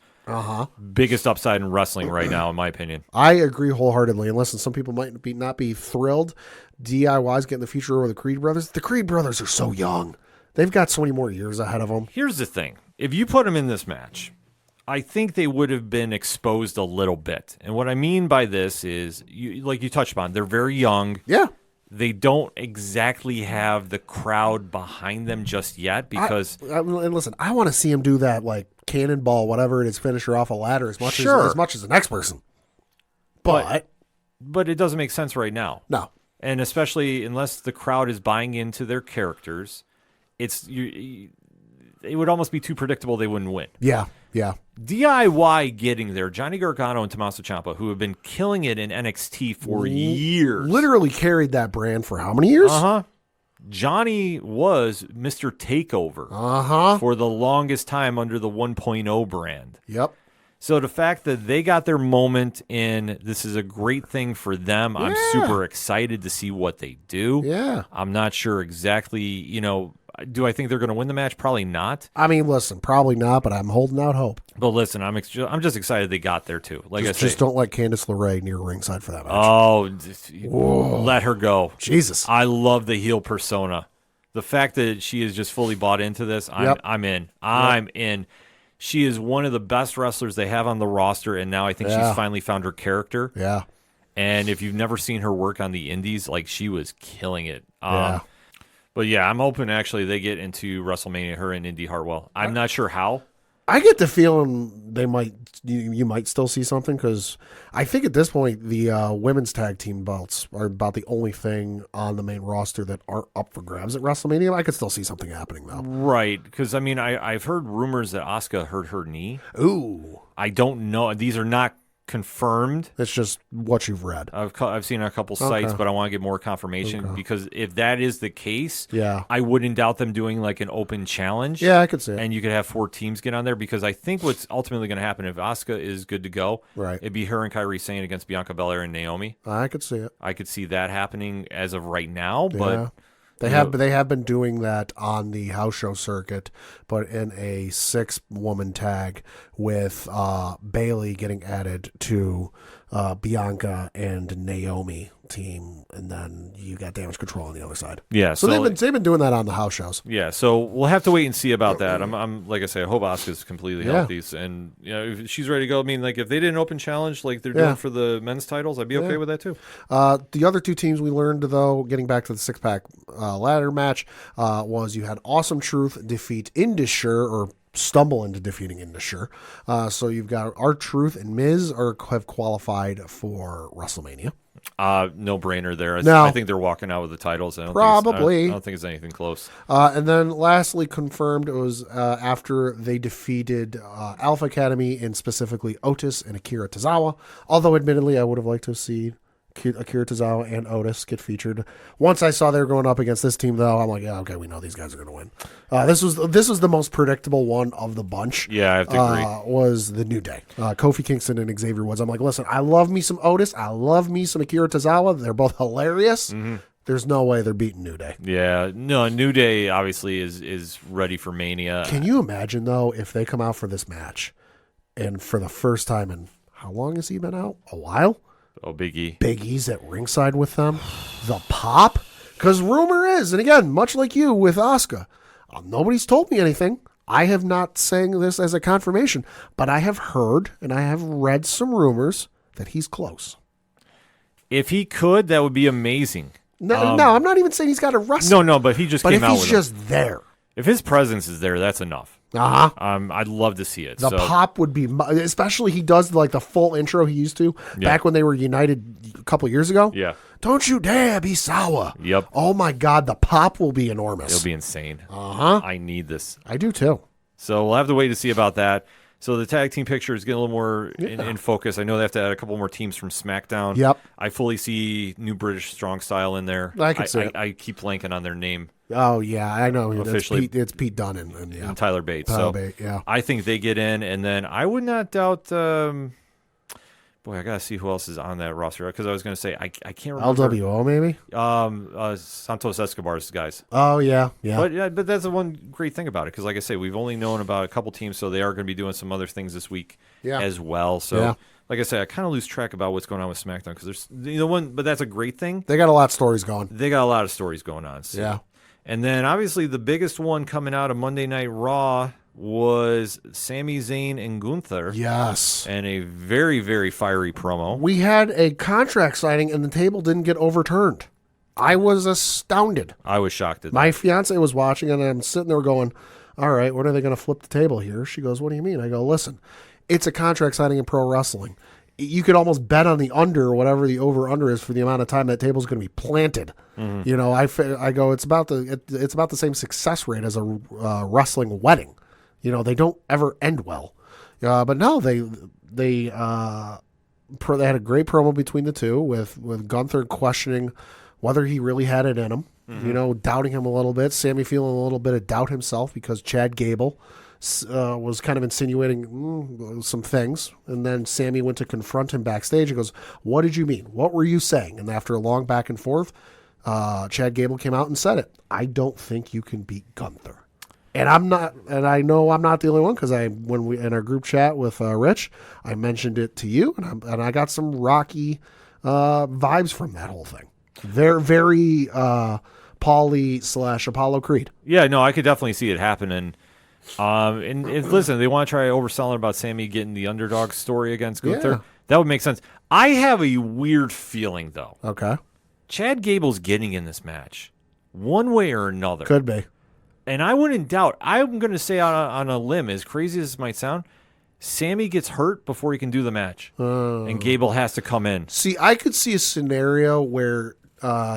biggest upside in wrestling right now, in my opinion. I agree wholeheartedly. And listen, some people might not be thrilled. DIY's getting the future over the Creed brothers. The Creed brothers are so young. They've got so many more years ahead of them. Here's the thing. If you put them in this match, I think they would have been exposed a little bit. And what I mean by this is, like you touched upon, they're very young. Yeah. They don't exactly have the crowd behind them just yet because... and listen, I want to see him do that, like, cannonball, whatever it is, finisher off a ladder as much as the next person. But it doesn't make sense right now. No. And especially unless the crowd is buying into their characters, it would almost be too predictable they wouldn't win. Yeah, yeah. DIY getting there, Johnny Gargano and Tommaso Ciampa, who have been killing it in NXT for years. Literally carried that brand for how many years? Johnny was Mr. Takeover for the longest time under the 1.0 brand. Yep. So the fact that they got their moment in, this is a great thing for them. I'm super excited to see what they do. Yeah. I'm not sure exactly, do I think they're going to win the match? Probably not. I mean, listen, probably not, but I'm holding out hope. But listen, I'm just excited they got there too. Like just don't let Candice LeRae near ringside for that match. Oh, let her go. Jesus. I love the heel persona. The fact that she is just fully bought into this, I'm in. I'm in. She is one of the best wrestlers they have on the roster, and now I think she's finally found her character. Yeah. And if you've never seen her work on the indies, like, she was killing it. Yeah. But yeah, I'm hoping actually they get into WrestleMania, her and Indy Hartwell. I'm not sure how. I get the feeling you might still see something, because I think at this point the women's tag team belts are about the only thing on the main roster that aren't up for grabs at WrestleMania. I could still see something happening though. Right, because I mean I've heard rumors that Asuka hurt her knee. Ooh, I don't know. These are not confirmed. It's just what you've read. I've seen a couple sites, but I want to get more confirmation because if that is the case, yeah, I wouldn't doubt them doing like an open challenge. Yeah, I could see it. And you could have 4 teams get on there, because I think what's ultimately going to happen if Asuka is good to go, right, it'd be her and Kairi Sane against Bianca Belair and Naomi. I could see it. I could see that happening as of right now, but they have been doing that on the house show circuit, but in a 6-woman tag with Bailey getting added to Bianca and Naomi team, and then you got Damage Control on the other side. Yeah, so they've been doing that on the house shows. Yeah, so we'll have to wait and see about that. I'm like I say, I hope Asuka's completely healthy, and if she's ready to go. I mean, like if they did an open challenge like they're doing for the men's titles, I'd be okay with that too. The other 2 teams we learned, though, getting back to the 6-pack ladder match, was you had Awesome Truth defeat Indusher, or stumble into defeating Indusher. So you've got R-Truth and Miz have qualified for WrestleMania. No brainer there. No. I think they're walking out with the titles. I don't think it's anything close. And then lastly confirmed, it was after they defeated Alpha Academy, and specifically Otis and Akira Tozawa. Although admittedly, I would have liked to see Akira Tozawa and Otis get featured. Once I saw they were going up against this team, though, I'm like, yeah, okay, we know these guys are going to win. This was the most predictable one of the bunch. Yeah, I have to agree. Was the New Day. Kofi Kingston and Xavier Woods. I'm like, listen, I love me some Otis. I love me some Akira Tozawa. They're both hilarious. Mm-hmm. There's no way they're beating New Day. Yeah, no, New Day obviously is ready for Mania. Can you imagine, though, if they come out for this match, and for the first time in, how long has he been out? A while? Oh, Big E. Big E's at ringside with them. The pop? Because rumor is, and again, much like you with Asuka, nobody's told me anything. I have not saying this as a confirmation, but I have heard and I have read some rumors that he's close. If he could, that would be amazing. No, I'm not even saying he's got to wrestle. No, but he just but came if out he's with just there. If his presence is there, that's enough. Uh-huh. I'd love to see it. The pop would be, especially he does like the full intro he used to back when they were united a couple of years ago. Yeah. Don't you dare be sour. Yep. Oh my God, the pop will be enormous. It'll be insane. Uh-huh. I need this. I do too. So we'll have to wait to see about that. So the tag team picture is getting a little more in focus. I know they have to add a couple more teams from SmackDown. Yep. I fully see New British Strong Style in there. I can see it. I keep blanking on their name. Oh yeah, I know. Officially, it's Pete Dunne and Tyler Bates. Tyler Bates, yeah. I think they get in, and then I would not doubt. Boy, I gotta see who else is on that roster because I was gonna say I can't remember. LWO maybe. Santos Escobar's guys. Oh yeah. But that's the one great thing about it because, like I say, we've only known about a couple teams, so they are going to be doing some other things this week as well. So, like I say, I kind of lose track about what's going on with SmackDown because there's but that's a great thing. They got a lot of stories going. They got a lot of stories going on. So. Yeah. And then obviously the biggest one coming out of Monday Night Raw was Sami Zayn and Gunther. Yes. And a very, very fiery promo. We had a contract signing and the table didn't get overturned. I was astounded. I was shocked at that. My fiance was watching and I'm sitting there going, all right, when are they going to flip the table here? She goes, what do you mean? I go, listen, it's a contract signing in pro wrestling. You could almost bet on the under or whatever the over-under is for the amount of time that table's going to be planted. Mm-hmm. You know, I go, it's about the same success rate as a wrestling wedding. You know, they don't ever end well. But no, they had a great promo between the two with Gunther questioning whether he really had it in him. Mm-hmm. You know, doubting him a little bit. Sammy feeling a little bit of doubt himself because Chad Gable was kind of insinuating some things. And then Sammy went to confront him backstage and goes, what did you mean? What were you saying? And after a long back and forth, Chad Gable came out and said it. I don't think you can beat Gunther. And I know I'm not the only one because when we in our group chat with Rich, I mentioned it to you, and I got some Rocky vibes from that whole thing. They're very Paulie / Apollo Creed. Yeah, no, I could definitely see it happening. And listen, they want to try overselling about Sammy getting the underdog story against Gunther. Yeah. That would make sense. I have a weird feeling though. Okay. Chad Gable's getting in this match, one way or another. Could be. And I wouldn't doubt. I'm going to say on a limb, as crazy as this might sound, Sammy gets hurt before he can do the match, and Gable has to come in. See, I could see a scenario where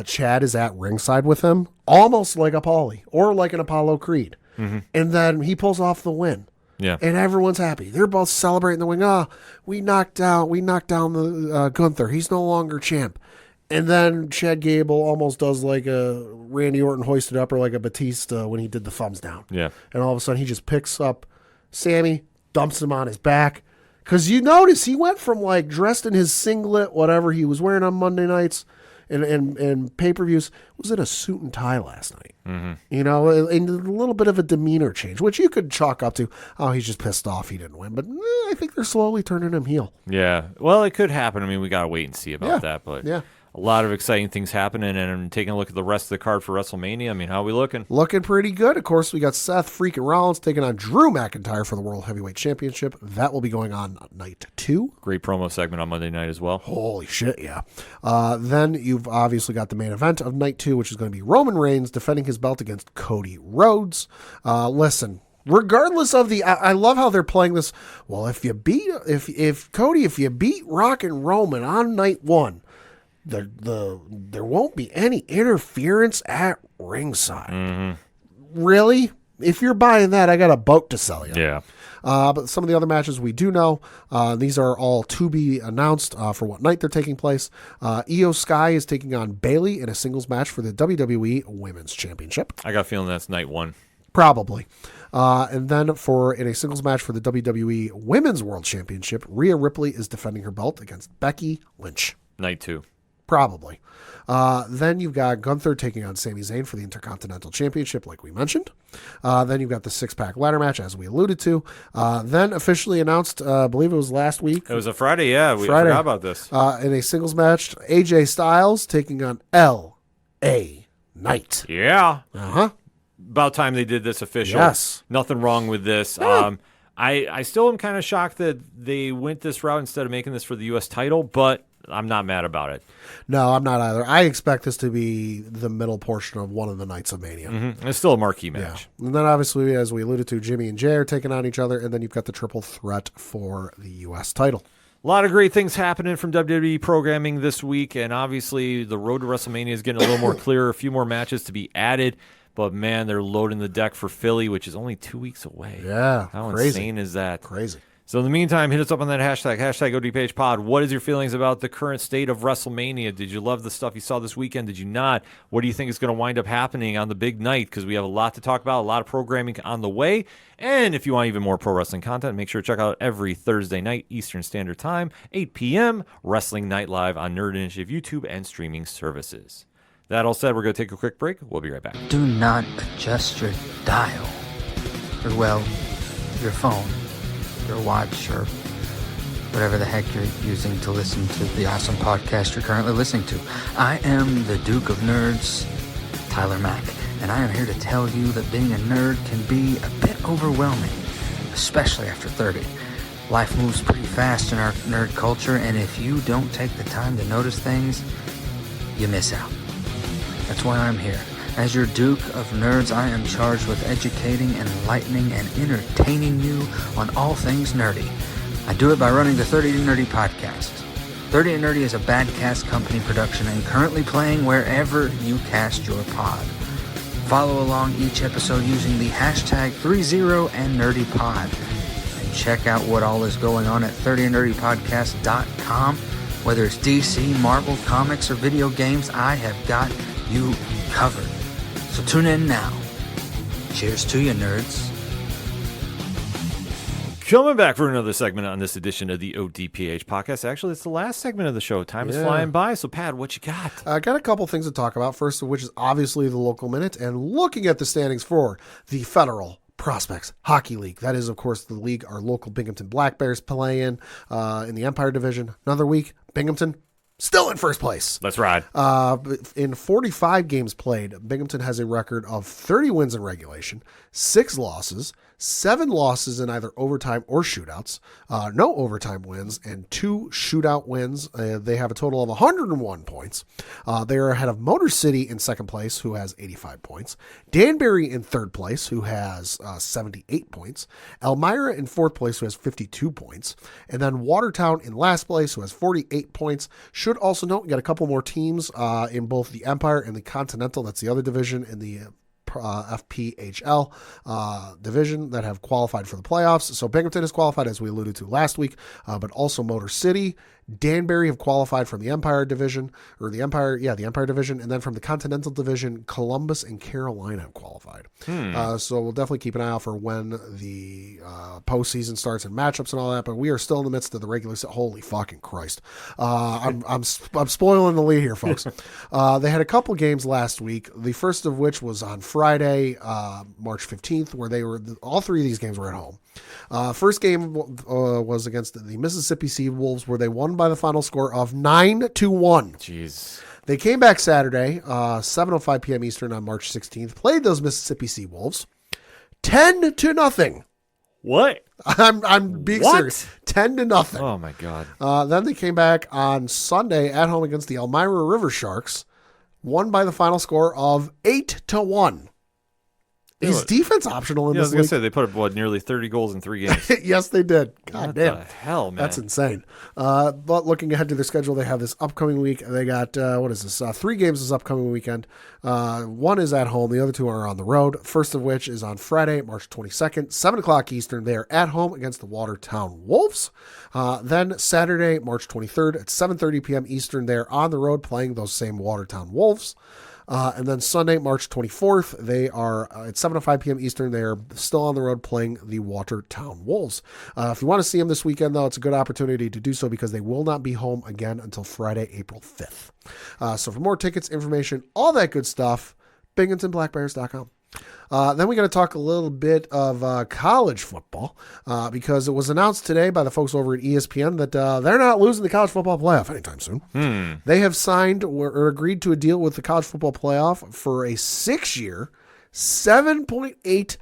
Chad is at ringside with him, almost like a Paulie or like an Apollo Creed, and then he pulls off the win. Yeah, and everyone's happy. They're both celebrating the win. We knocked down the Gunther. He's no longer champ. And then Chad Gable almost does like a Randy Orton hoisted up or like a Batista when he did the thumbs down. Yeah. And all of a sudden he just picks up Sammy, dumps him on his back. Because you notice he went from like dressed in his singlet, whatever he was wearing on Monday nights and pay-per-views, was in a suit and tie last night. Mm-hmm. You know, and a little bit of a demeanor change, which you could chalk up to, oh, he's just pissed off he didn't win. But I think they're slowly turning him heel. Yeah. Well, it could happen. I mean, we got to wait and see about that. But yeah. A lot of exciting things happening, and taking a look at the rest of the card for WrestleMania. I mean, how are we looking? Looking pretty good. Of course, we got Seth freaking Rollins taking on Drew McIntyre for the World Heavyweight Championship. That will be going on night 2. Great promo segment on Monday night as well. Holy shit, yeah. Then you've obviously got the main event of night 2, which is going to be Roman Reigns defending his belt against Cody Rhodes. Listen, Regardless of I love how they're playing this. Well, if you beat Rock and Roman on night one, there won't be any interference at ringside. Mm-hmm. Really? If you're buying that, I got a boat to sell you. Yeah. But some of the other matches we do know, these are all to be announced for what night they're taking place. Io Sky is taking on Bayley in a singles match for the WWE Women's Championship. I got a feeling that's night one. Probably. And then in a singles match for the WWE Women's World Championship, Rhea Ripley is defending her belt against Becky Lynch. Night two. Probably. Then you've got Gunther taking on Sami Zayn for the Intercontinental Championship, like we mentioned. Then you've got the six-pack ladder match, as we alluded to. Then officially announced, I believe it was last week. It was a Friday, yeah. We forgot about this. In a singles match, AJ Styles taking on L.A. Knight. Yeah. Uh-huh. About time they did this official. Yes. Nothing wrong with this. Yeah. I still am kind of shocked that they went this route instead of making this for the U.S. title, but I'm not mad about it. No, I'm not either. I expect this to be the middle portion of one of the nights of Mania. Mm-hmm. It's still a marquee match. Yeah. And then obviously, as we alluded to, Jimmy and Jay are taking on each other, and then you've got the triple threat for the U.S. title. A lot of great things happening from WWE programming this week, and obviously the road to WrestleMania is getting a little more clear, a few more matches to be added. But, man, they're loading the deck for Philly, which is only 2 weeks away. Yeah, How crazy. insane is that? Crazy. So in the meantime, hit us up on that hashtag ODPH pod. What is your feelings about the current state of WrestleMania? Did you love the stuff you saw this weekend? Did you not? What do you think is going to wind up happening on the big night? Because we have a lot to talk about, a lot of programming on the way. And if you want even more pro wrestling content, make sure to check out every Thursday night, Eastern Standard Time, 8 p.m., Wrestling Night Live on Nerd Initiative YouTube and streaming services. That all said, we're going to take a quick break. We'll be right back. Do not adjust your dial. Or, well, your phone, your watch, or whatever the heck you're using to listen to the awesome podcast you're currently listening to. I am the Duke of Nerds, Tyler Mack, and I am here to tell you that being a nerd can be a bit overwhelming, especially after 30. Life moves pretty fast in our nerd culture, and if you don't take the time to notice things, you miss out. That's why I'm here. As your Duke of Nerds, I am charged with educating, enlightening, and entertaining you on all things nerdy. I do it by running the 30 to Nerdy podcast. 30 to Nerdy is a Badcast Company production and currently playing wherever you cast your pod. Follow along each episode using the hashtag 30andNerdyPod. And check out what all is going on at 30andNerdyPodcast.com. Whether it's DC, Marvel, comics, or video games, I have got you covered. So tune in now. Cheers to you, nerds. Coming back for another segment on this edition of the ODPH podcast. Actually, it's the last segment of the show. Time is flying by. So, Pat, what you got? I got a couple things to talk about. First of which is obviously the local minute and looking at the standings for the Federal Prospects Hockey League. That is, of course, the league our local Binghamton Black Bears play in the Empire Division. Another week, Binghamton still in first place. Let's ride. In 45 games played, Binghamton has a record of 30 wins in regulation, 6 losses, 7 losses in either overtime or shootouts, no overtime wins, and 2 shootout wins. They have a total of 101 points. They are ahead of Motor City in second place, who has 85 points. Danbury in third place, who has 78 points. Elmira in fourth place, who has 52 points. And then Watertown in last place, who has 48 points. Should also note, we got a couple more teams in both the Empire and the Continental. That's the other division in the FPHL division that have qualified for the playoffs. So Binghamton is qualified, as we alluded to last week, but also Motor City, Danbury have qualified from the Empire division, or the Empire division, and then from the Continental division, Columbus and Carolina have qualified. So we'll definitely keep an eye out for when the postseason starts and matchups and all that. But we are still in the midst of the regular season. Holy fucking Christ! I'm spoiling the lead here, folks. They had a couple games last week. The first of which was on Friday, March 15th, where all 3 of these games were at home. First game was against the Mississippi Sea Wolves, where they won by the final score of 9-1. Jeez. They came back Saturday, 7:05 p.m. Eastern on March 16th, played those Mississippi Sea Wolves, 10-0. What? I'm being serious. 10-0. Oh, my God. Then they came back on Sunday at home against the Elmira River Sharks, won by the final score of 8-1. Is defense optional in Yeah, I this was gonna league? say they put up nearly 30 goals in 3 games. Yes, they did. God What damn. the hell, man? That's insane. But looking ahead to their schedule, they have this upcoming week. They got, 3 games this upcoming weekend. One is at home. The other 2 are on the road. First of which is on Friday, March 22nd, 7 o'clock Eastern. They are at home against the Watertown Wolves. Then Saturday, March 23rd at 7:30 p.m. Eastern, they're on the road playing those same Watertown Wolves. And then Sunday, March 24th, they are at 7:05 p.m. Eastern. They are still on the road playing the Watertown Wolves. If you want to see them this weekend, though, it's a good opportunity to do so because they will not be home again until Friday, April 5th. So for more tickets, information, all that good stuff, BinghamtonBlackBears.com. Then we got to talk a little bit of college football because it was announced today by the folks over at ESPN that they're not losing the college football playoff anytime soon. They have signed or agreed to a deal with the college football playoff for a 6-year, $7.8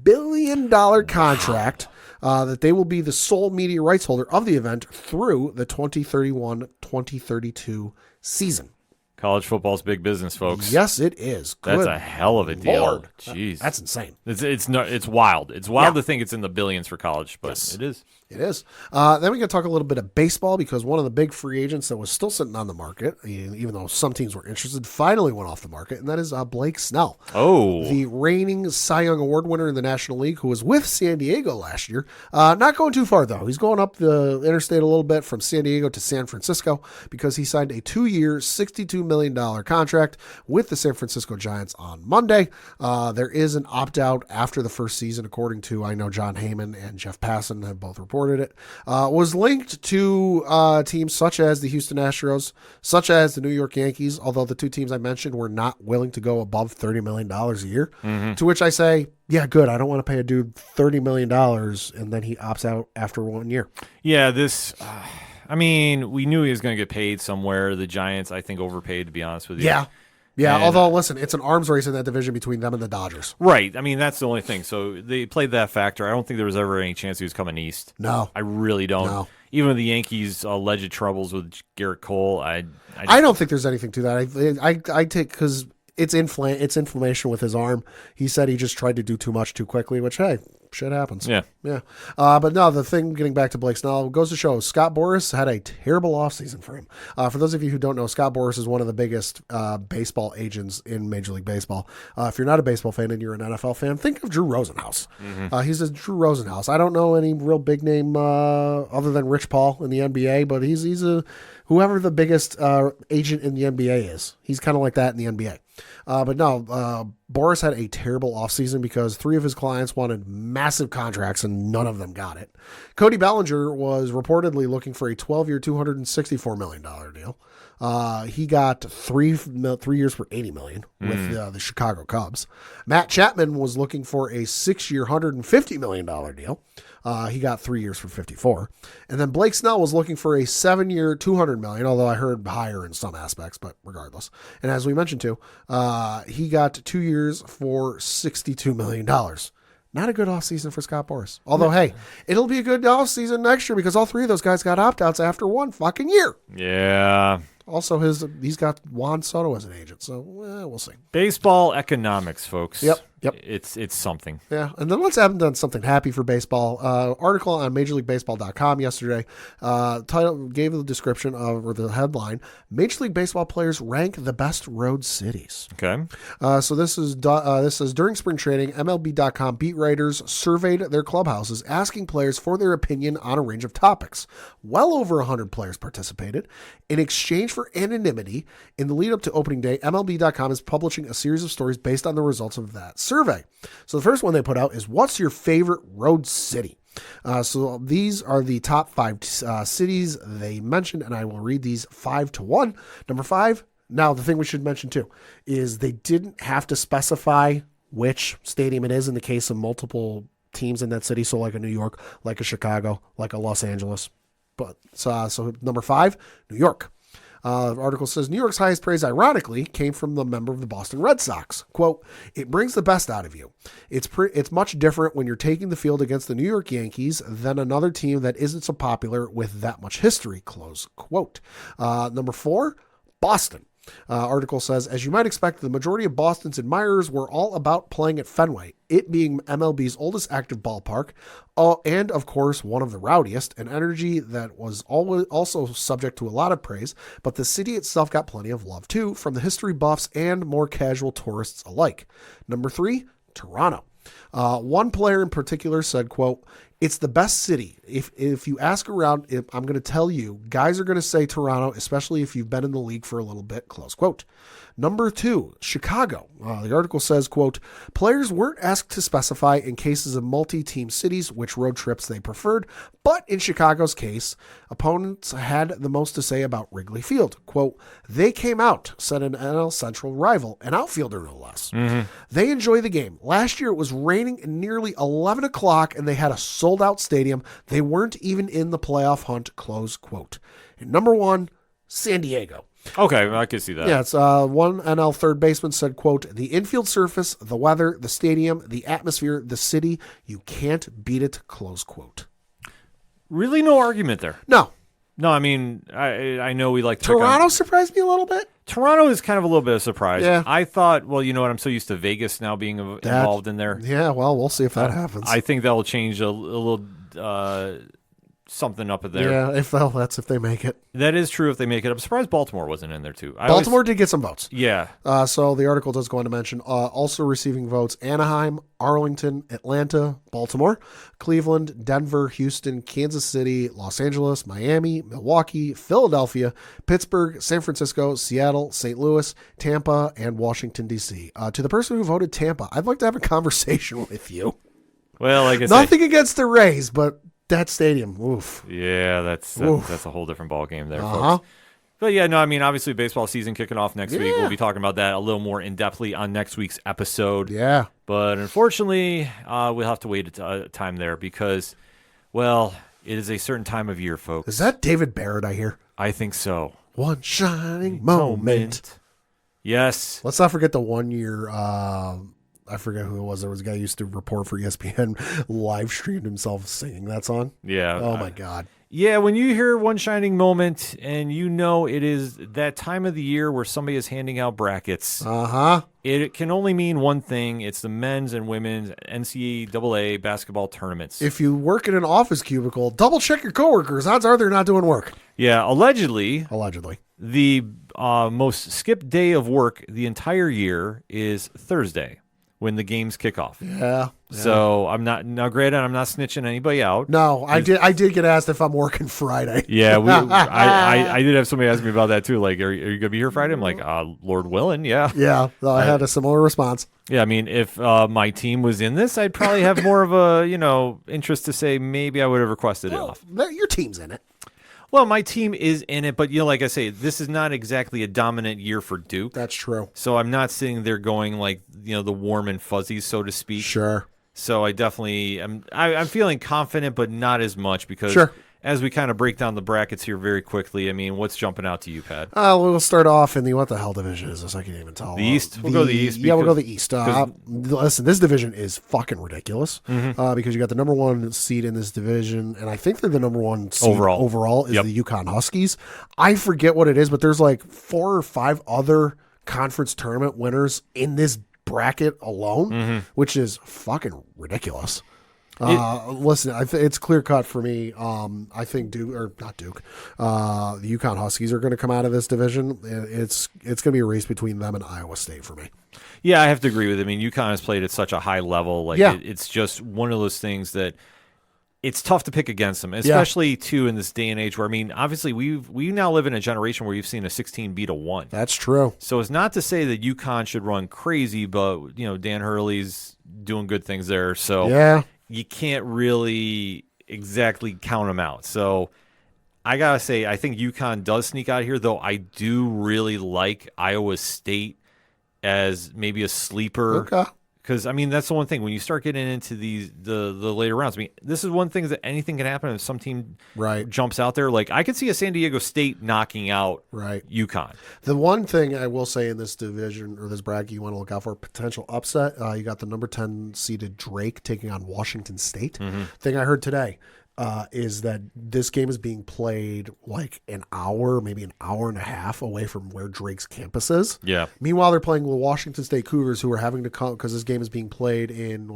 billion contract that they will be the sole media rights holder of the event through the 2031-2032 season. College football's big business, folks. Yes, it is. That's Good a hell of a deal. Lord. Jeez, That's insane. it's wild. It's wild to think it's in the billions for college, but Yes. it is. It is. Then we can talk a little bit of baseball because one of the big free agents that was still sitting on the market, even though some teams were interested, finally went off the market, and that is Blake Snell. Oh, The reigning Cy Young Award winner in the National League, who was with San Diego last year. Not going too far, though. He's going up the interstate a little bit from San Diego to San Francisco because he signed a 2-year, $62 million contract with the San Francisco Giants on Monday. There is an opt-out after the first season, according to, I know, John Heyman and Jeff Passan have both reported it. Was linked to teams such as the Houston Astros, such as the New York Yankees, although the 2 teams I mentioned were not willing to go above $30 million a year, to which I say, yeah, good. I don't want to pay a dude $30 million and then he opts out after 1 year. yeah. This, I mean, we knew he was going to get paid somewhere. The Giants, I think, overpaid. To be honest with you. Yeah. And- Although, listen, it's an arms race in that division between them and the Dodgers. Right. I mean, that's the only thing. So they played that factor. I don't think there was ever any chance he was coming east. No. I really don't. No. Even with the Yankees' alleged troubles with Garrett Cole, I don't think there's anything to that. I take because it's inflammation with his arm. He said he just tried to do too much too quickly, which, hey, shit happens. Yeah. Yeah. But no, the thing, getting back to Blake Snell, goes to show Scott Boras had a terrible offseason for him. For those of you who don't know, Scott Boras is one of the biggest baseball agents in Major League Baseball. If you're not a baseball fan and you're an NFL fan, think of Drew Rosenhaus. He's a Drew Rosenhaus. I don't know any real big name other than Rich Paul in the NBA, but he's a whoever the biggest agent in the NBA is. He's kind of like that in the NBA. But no, Boras had a terrible offseason because 3 of his clients wanted massive contracts and none of them got it. Cody Bellinger was reportedly looking for a 12-year, $264 million deal. He got 3 years for $80 million with the Chicago Cubs. Matt Chapman was looking for a 6-year, $150 million deal. He got 3 years for $54. And then Blake Snell was looking for a 7-year, $200 million, although I heard higher in some aspects, but regardless. And as we mentioned too, he got 2 years for $62 million. Not a good offseason for Scott Boras. Although, hey, it'll be a good offseason next year because all 3 of those guys got opt-outs after 1 fucking year. Yeah. Also, he's got Juan Soto as an agent, so we'll see. Baseball economics, folks. Yep. It's something. Yeah, and then let's have done something happy for baseball. Article on MajorLeagueBaseball.com yesterday. Title gave the description of, or the headline: Major League Baseball players rank the best road cities. Okay. So this is during spring training, MLB.com beat writers surveyed their clubhouses, asking players for their opinion on a range of topics. Well over 100 players participated. In exchange for anonymity, in the lead up to opening day, MLB.com is publishing a series of stories based on the results of that survey. So the first one they put out is, what's your favorite road city? So these are the top 5 cities they mentioned, and I will read these 5 to 1. Number 5. Now, the thing we should mention too is they didn't have to specify which stadium it is in the case of multiple teams in that city. So like a New York, like a Chicago, like a Los Angeles. But so number 5, New York. The article says New York's highest praise, ironically, came from the member of the Boston Red Sox. Quote, it brings the best out of you. It's much different when you're taking the field against the New York Yankees than another team that isn't so popular with that much history, close quote. Number 4, Boston. Article says, as you might expect, the majority of Boston's admirers were all about playing at Fenway, it being MLB's oldest active ballpark, and of course one of the rowdiest, an energy that was always also subject to a lot of praise, but the city itself got plenty of love too, from the history buffs and more casual tourists alike. Number 3, Toronto. One player in particular said, quote, it's the best city. If you ask around, I'm going to tell you, guys are going to say Toronto, especially if you've been in the league for a little bit, close quote. Number 2, Chicago. The article says, quote, players weren't asked to specify in cases of multi-team cities which road trips they preferred, but in Chicago's case, opponents had the most to say about Wrigley Field. Quote, they came out, said an NL Central rival, an outfielder no less. They enjoy the game. Last year it was raining at nearly 11 o'clock and they had a sold-out stadium. They weren't even in the playoff hunt, close quote. And number 1, San Diego. Okay, I can see that. Yeah, it's one NL third baseman said, quote, the infield surface, the weather, the stadium, the atmosphere, the city, you can't beat it, close quote. Really no argument there. No. No, I mean, I know we like to Toronto surprised me a little bit. Toronto is kind of a little bit of a surprise. Yeah. I thought, well, you know what, I'm so used to Vegas now being involved in there. Yeah, well, we'll see if that happens. I think that will change a little something up there. Yeah, that's if they make it. That is true if they make it. I'm surprised Baltimore wasn't in there too. Baltimore did get some votes. Yeah. So the article does go on to mention also receiving votes: Anaheim, Arlington, Atlanta, Baltimore, Cleveland, Denver, Houston, Kansas City, Los Angeles, Miami, Milwaukee, Philadelphia, Pittsburgh, San Francisco, Seattle, St. Louis, Tampa, and Washington, D.C. To the person who voted Tampa, I'd like to have a conversation with you. Well, like I said, nothing against the Rays, but that stadium, oof. Yeah, that's a whole different ball game there, folks. But yeah, no, I mean, obviously baseball season kicking off next week. We'll be talking about that a little more in-depthly on next week's episode. Yeah. But unfortunately, we'll have to wait a time there because, well, it is a certain time of year, folks. Is that David Barrett I hear? I think so. One shining moment. Yes. Let's not forget the 1 year, I forget who it was. There was a guy who used to report for ESPN, live streamed himself singing that song. Yeah. Oh, my God. Yeah, when you hear One Shining Moment and you know it is that time of the year where somebody is handing out brackets, it can only mean one thing. It's the men's and women's NCAA basketball tournaments. If you work in an office cubicle, double check your coworkers. Odds are they're not doing work. Yeah, allegedly, the most skipped day of work the entire year is Thursday, when the games kick off. Yeah. So I'm not, now granted, I'm not snitching anybody out. No, I did get asked if I'm working Friday. Yeah, I did have somebody ask me about that too. Like, are you gonna be here Friday? I'm like, Lord willing, yeah. Yeah, I had a similar response. Yeah, I mean, if my team was in this, I'd probably have more of a interest to say maybe I would have requested it off. Your team's in it. Well, my team is in it, but like I say, this is not exactly a dominant year for Duke. That's true. So I'm not sitting there going like, the warm and fuzzies, so to speak. Sure. So I definitely I'm feeling confident, but not as much because as we kind of break down the brackets here very quickly, I mean, what's jumping out to you, Pat? We'll start off in the what the hell division is this? I can't even tell. The East. We'll go to the East. Yeah, we'll go to the East. Listen, this division is fucking ridiculous because you got the number 1 seed in this division, and I think they're the number 1 seed overall is the UConn Huskies. I forget what it is, but there's like 4 or 5 other conference tournament winners in this bracket alone, which is fucking ridiculous. Listen, it's clear cut for me. I think Duke, or not Duke, the UConn Huskies are going to come out of this division. It's going to be a race between them and Iowa State for me. Yeah, I have to agree with it. I mean, UConn has played at such a high level. Like, it's just one of those things that it's tough to pick against them, especially too in this day and age where, I mean, obviously we now live in a generation where you've seen a 16 beat a 1. That's true. So it's not to say that UConn should run crazy, but Dan Hurley's doing good things there. So you can't really exactly count them out. So I got to say, I think UConn does sneak out here, though I do really like Iowa State as maybe a sleeper. Okay. Because, I mean, that's the one thing. When you start getting into the later rounds, I mean, this is one thing that anything can happen if some team jumps out there. Like, I could see a San Diego State knocking out UConn. The one thing I will say in this division or this bracket you want to look out for, potential upset, you got the number 10 seeded Drake taking on Washington State. Thing I heard today, is that this game is being played like an hour, maybe an hour and a half away from where Drake's campus is. Yeah. Meanwhile, they're playing the Washington State Cougars, who are having to come because this game is being played in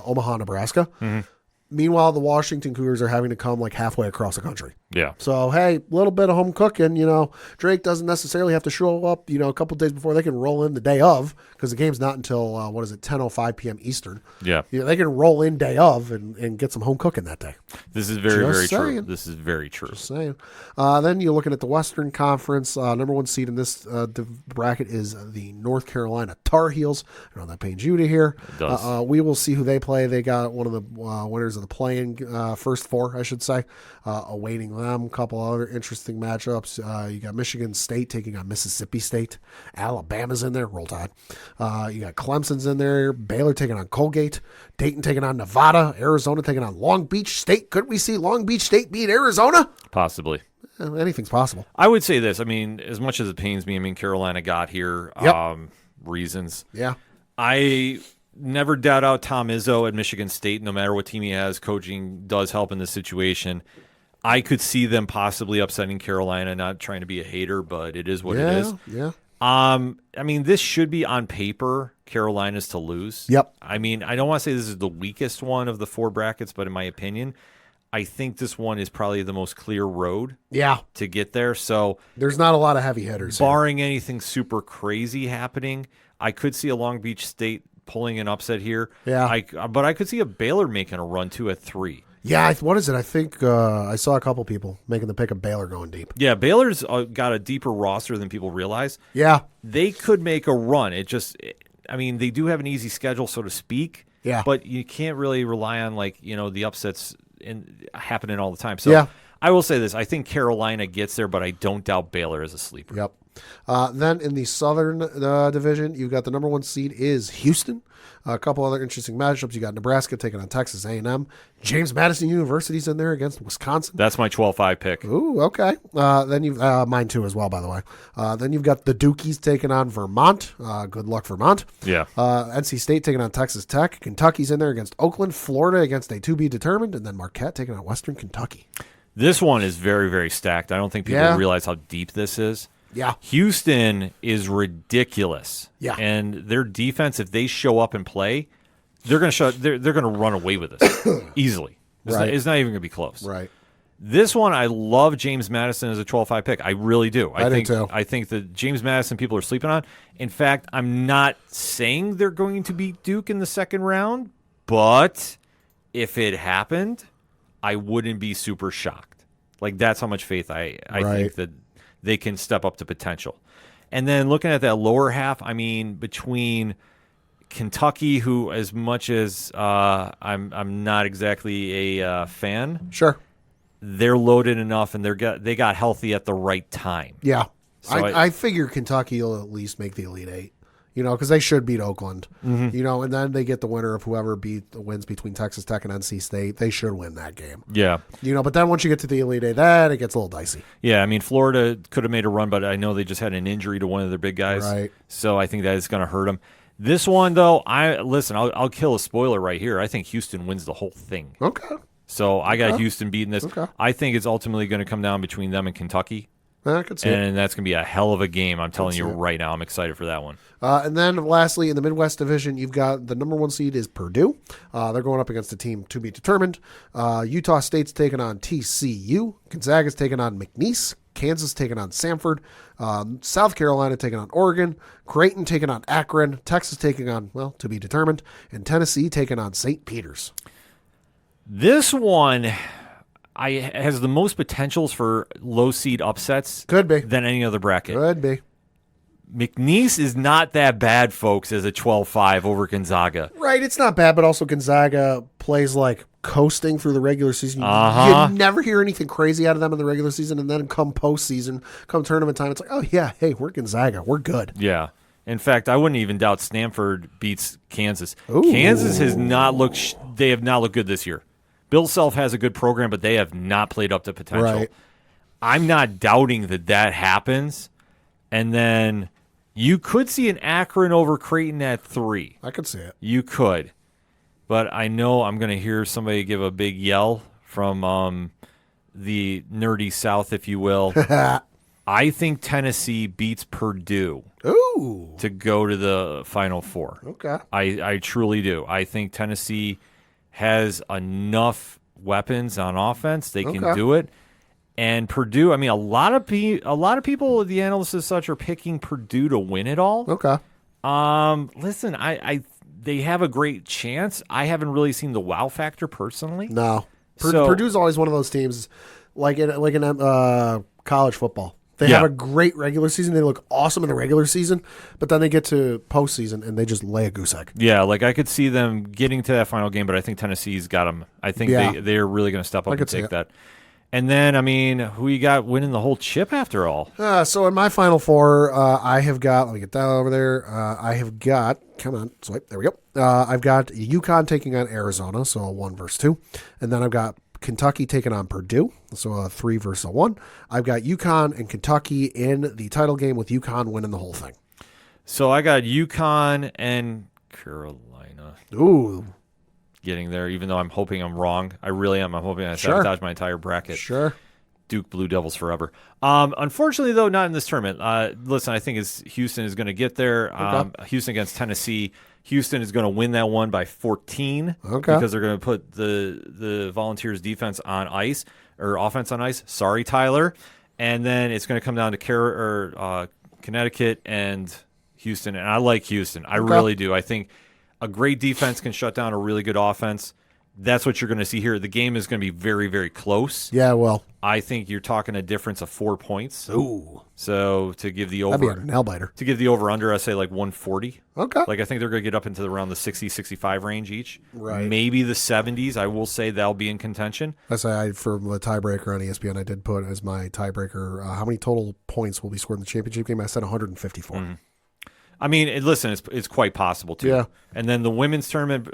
Omaha, Nebraska. Mm-hmm. Meanwhile, the Washington Cougars are having to come like halfway across the country. Yeah. So, hey, a little bit of home cooking, Drake doesn't necessarily have to show up, a couple days before. They can roll in the day of because the game's not until, 10:05 p.m. Eastern. Yeah. They can roll in day of and get some home cooking that day. This is very, Just very true. saying. This is very true. Just saying. Then you're looking at the Western Conference. Number one seed in this bracket is the North Carolina Tar Heels. I know that pains you to hear. It does. We will see who they play. They got one of the winners of the play-in first four, I should say, awaiting them. A couple other interesting matchups. You got Michigan State taking on Mississippi State. Alabama's in there. Roll Tide. You got Clemson's in there. Baylor taking on Colgate. Dayton taking on Nevada. Arizona taking on Long Beach State. Could we see Long Beach State beat Arizona? Possibly. Anything's possible. I would say this. I mean, as much as it pains me, Carolina got here. Yep. Reasons. Yeah. I never doubt out Tom Izzo at Michigan State. No matter what team he has, coaching does help in this situation. I could see them possibly upsetting Carolina. Not trying to be a hater, but it is what it is. Yeah. I mean, this should be on paper Carolina's to lose. Yep. I mean, I don't want to say this is the weakest one of the four brackets, but in my opinion, I think this one is probably the most clear road Yeah. to get there. So, There's not a lot of heavy hitters here. barring anything super crazy happening, I could see a Long Beach State pulling an upset here. Yeah. But I could see a Baylor making a run too at 3. Yeah, what is it? I think I saw a couple people making the pick of Baylor going deep. Yeah, Baylor's got a deeper roster than people realize. Yeah. They could make a run. I mean, they do have an easy schedule, so to speak. Yeah. But you can't really rely on the upsets happening all the time. So Yeah. I will say this: I think Carolina gets there, but I don't doubt Baylor as a sleeper. Yep. Then in the Southern Division, you've got the number one seed is Houston. A couple other interesting matchups. You got Nebraska taking on Texas A&M. James Madison University's in there against Wisconsin. That's my 12-5 pick. Ooh, okay. Then you've mine too as well, by the way. Then you've got the Dukies taking on Vermont. Good luck, Vermont. Yeah. NC State taking on Texas Tech. Kentucky's in there against Oakland. Florida against a to be determined, and then Marquette taking on Western Kentucky. This one is very, very stacked. I don't think people realize how deep this is. Yeah. Houston is ridiculous. Yeah. And their defense, if they show up and play, they're going to run away with this easily. It's not even going to be close. Right. This one, I love James Madison as a 12-5 pick. I really do. I do too. I think that James Madison people are sleeping on. In fact, I'm not saying they're going to beat Duke in the second round, but if it happened, I wouldn't be super shocked. Like, that's how much faith I think that they can step up to potential. And then looking at that lower half, I mean, between Kentucky, who as much as I'm not exactly a fan, Sure. they're loaded enough and they got healthy at the right time. Yeah. So I figure Kentucky will at least make the Elite Eight, because they should beat Oakland, and then they get the winner of whoever wins between Texas Tech and NC State. They should win that game. Yeah. But then once you get to the Elite Eight, then it gets a little dicey. Yeah, I mean, Florida could have made a run, but I know they just had an injury to one of their big guys. Right. So I think that is going to hurt them. This one, though, I'll kill a spoiler right here. I think Houston wins the whole thing. Okay. So I got Houston beating this. Okay. I think it's ultimately going to come down between them and Kentucky. I could see it. And that's going to be a hell of a game. I'm telling you right now. I'm excited for that one. And then lastly, in the Midwest Division, you've got the number one seed is Purdue. They're going up against a team to be determined. Utah State's taking on TCU. Gonzaga's taking on McNeese. Kansas taking on Samford. South Carolina taking on Oregon. Creighton taking on Akron. Texas taking on, to be determined. And Tennessee taking on St. Peter's. This one has the most potentials for low seed upsets Could be. than any other bracket. Could be. McNeese is not that bad, folks, as a 12-5 over Gonzaga. Right, it's not bad, but also Gonzaga plays like coasting through the regular season. You never hear anything crazy out of them in the regular season, and then come postseason, come tournament time, it's like, oh yeah, hey, we're Gonzaga, we're good. Yeah. In fact, I wouldn't even doubt Stanford beats Kansas. Ooh. Kansas has not looked they have not looked good this year. Bill Self has a good program, but they have not played up to potential. Right. I'm not doubting that happens. And then you could see an Akron over Creighton at 3. I could see it. You could. But I know I'm going to hear somebody give a big yell from the nerdy South, if you will. I think Tennessee beats Purdue Ooh. to go to the Final Four. Okay. I truly do. I think Tennessee has enough weapons on offense; they can Okay. do it. And Purdue, I mean, a lot of people, the analysts and such, are picking Purdue to win it all. Okay. Listen, they have a great chance. I haven't really seen the wow factor personally. No. So- Purdue's always one of those teams, like in college football. They Yeah. have a great regular season. They look awesome in the regular season, but then they get to postseason and they just lay a goose egg. Yeah, like I could see them getting to that final game, but I think Tennessee's got them. I think Yeah. they're really going to step up and could see take it. that. And then, I mean, who you got winning the whole chip after all? So in my Final Four, I have got, let me get that over there. I have got, come on, swipe, there we go. I've got UConn taking on Arizona, so a 1 versus 2. And then I've got Kentucky taking on Purdue, so a 3 versus 1. I've got UConn and Kentucky in the title game with UConn winning the whole thing. So I got UConn and Carolina Ooh, getting there, even though I'm hoping I'm wrong. I really am. I'm hoping I Sure. sabotage my entire bracket. sure. Duke Blue Devils forever. Unfortunately, though, not in this tournament. Listen, I think Houston is going to get there. Houston against Tennessee. Houston is going to win that one by 14 Okay. because they're going to put the Volunteers defense on ice or offense on ice. Sorry, Tyler. And then it's going to come down to Connecticut and Houston. And I like Houston. I really do. I think a great defense can shut down a really good offense. That's what you're going to see here. The game is going to be very, very close. Yeah, well, I think you're talking a difference of 4 points. ooh, So to give the that'd be a over nail biter. to give the over under, I say like 140. Okay. Like I think they're going to get up into around the 60, 65 range each. Right. Maybe the 70s. I will say that'll be in contention. That's for the tiebreaker on ESPN. I did put as my tiebreaker how many total points will be scored in the championship game. I said 154. I mean, listen, it's quite possible too. Yeah. And then the women's tournament,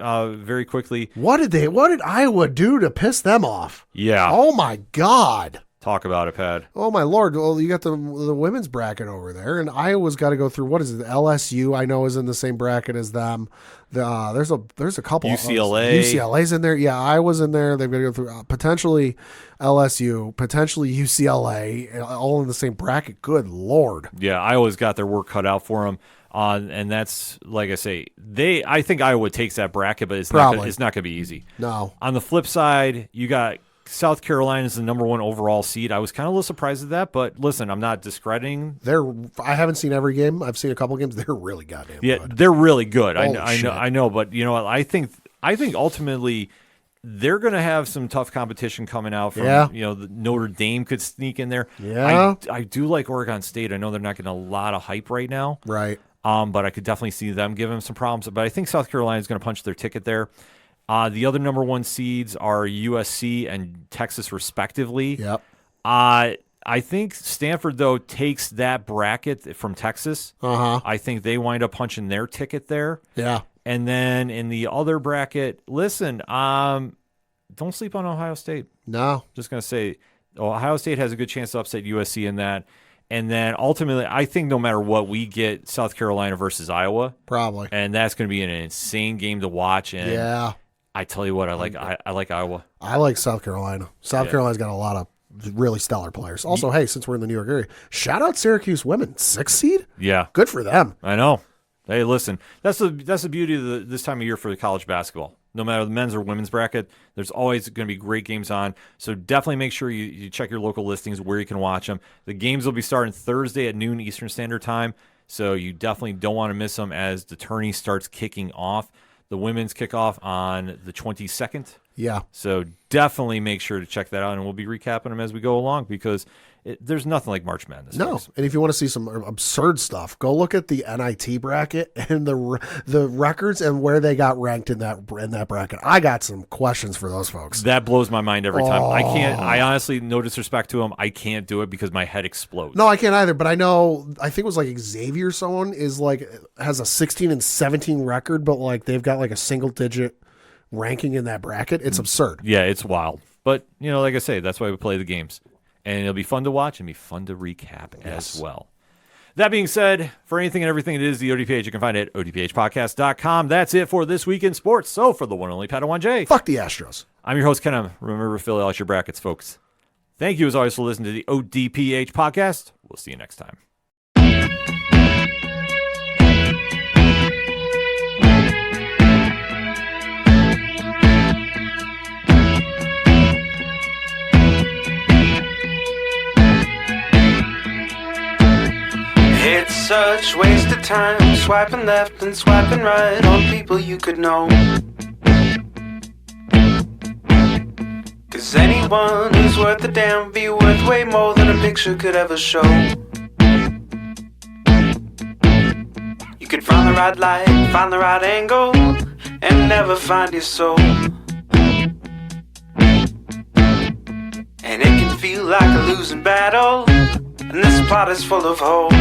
very quickly. What did Iowa do to piss them off? Yeah. Oh my God. Talk about it, Pad. Oh my Lord. Well, you got the women's bracket over there, and Iowa's got to go through, what is it? LSU, I know, is in the same bracket as them. There's a couple. UCLA. UCLA's in there. Yeah, Iowa's in there. They've got to go through potentially LSU, potentially UCLA, all in the same bracket. Good Lord. Yeah, Iowa's got their work cut out for them. And that's, like I say, I think Iowa takes that bracket, but it's not Probably. going to be easy. No. On the flip side, you got South Carolina is the number 1 overall seed. I was kind of a little surprised at that, but listen, I'm not discreding. I haven't seen every game. I've seen a couple games. They're really goddamn good. They're really good. Holy shit. I know, but you know what? I think ultimately they're going to have some tough competition coming out from, the Notre Dame could sneak in there. Yeah. I do like Oregon State. I know they're not getting a lot of hype right now. Right. But I could definitely see them giving them some problems. But I think South Carolina is going to punch their ticket there. The other number 1 seeds are USC and Texas, respectively. Yep. I think Stanford, though, takes that bracket from Texas. Uh-huh. I think they wind up punching their ticket there. Yeah. And then in the other bracket, listen, don't sleep on Ohio State. No. Just going to say Ohio State has a good chance to upset USC in that. And then ultimately, I think no matter what, we get South Carolina versus Iowa. Probably. And that's going to be an insane game to watch. And Yeah. I tell you what, I like Iowa. I like South Carolina. South Carolina's got a lot of really stellar players. Also, hey, since we're in the New York area, shout out Syracuse women, 6th seed. Yeah, Good for them. I know. Hey, listen, that's the beauty of this time of year for the college basketball. No matter the men's or women's bracket, there's always going to be great games on. So definitely make sure you check your local listings where you can watch them. The games will be starting Thursday at noon Eastern Standard Time, so you definitely don't want to miss them as the tourney starts kicking off. The women's kickoff on the 22nd. Yeah. So definitely make sure to check that out, and we'll be recapping them as we go along because there's nothing like March Madness. No, folks. and if you want to see some absurd stuff, go look at the NIT bracket and the records and where they got ranked in that bracket. I got some questions for those folks. That blows my mind every time. I honestly, no disrespect to them, I can't do it because my head explodes. No, I can't either. But I think it was like Xavier. Someone has a 16 and 17 record, but like they've got like a single digit ranking in that bracket. It's absurd. Yeah, it's wild. But like I say, that's why we play the games. And it'll be fun to watch and be fun to recap as well. That being said, for anything and everything it is the ODPH, you can find it at odphpodcast.com. That's it for this week in sports. So for the one and only Padawan J, Fuck the Astros. I'm your host, Ken. Remember to fill out your brackets, folks. Thank you as always for listening to the ODPH podcast. We'll see you next time. It's such waste of time swiping left and swiping right on people you could know. 'Cause anyone who's worth a damn be worth way more than a picture could ever show. You could find the right light, find the right angle, and never find your soul. And it can feel like a losing battle, and this pot is full of holes.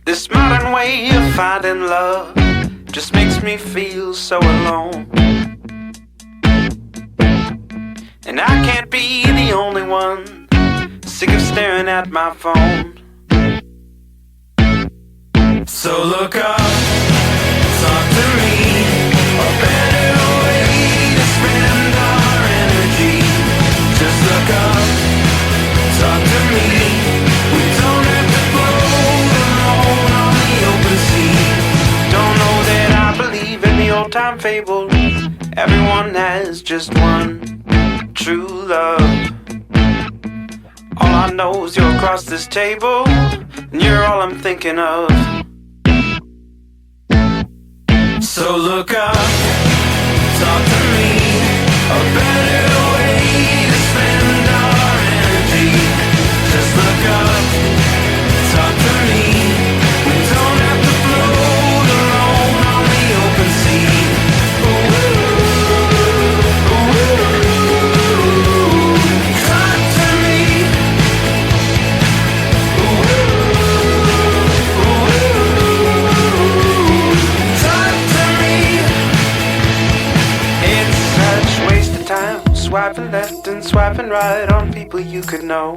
This modern way of finding love just makes me feel so alone. And I can't be the only one sick of staring at my phone. So look up, talk to me, a better way to spend our energy. Just look up, talk to me. We don't have to float alone on the open sea. Don't know that I believe in the old time fable. Everyone has just one true love. All I know is you're across this table, and you're all I'm thinking of. So look up, talk to me, a better way to spend our energy. Just look up, talk to me. We don't have to float alone on the open sea. Ooh, ooh, talk to me. Ooh, talk to me. It's such waste of time swiping left and swiping right on people you could know.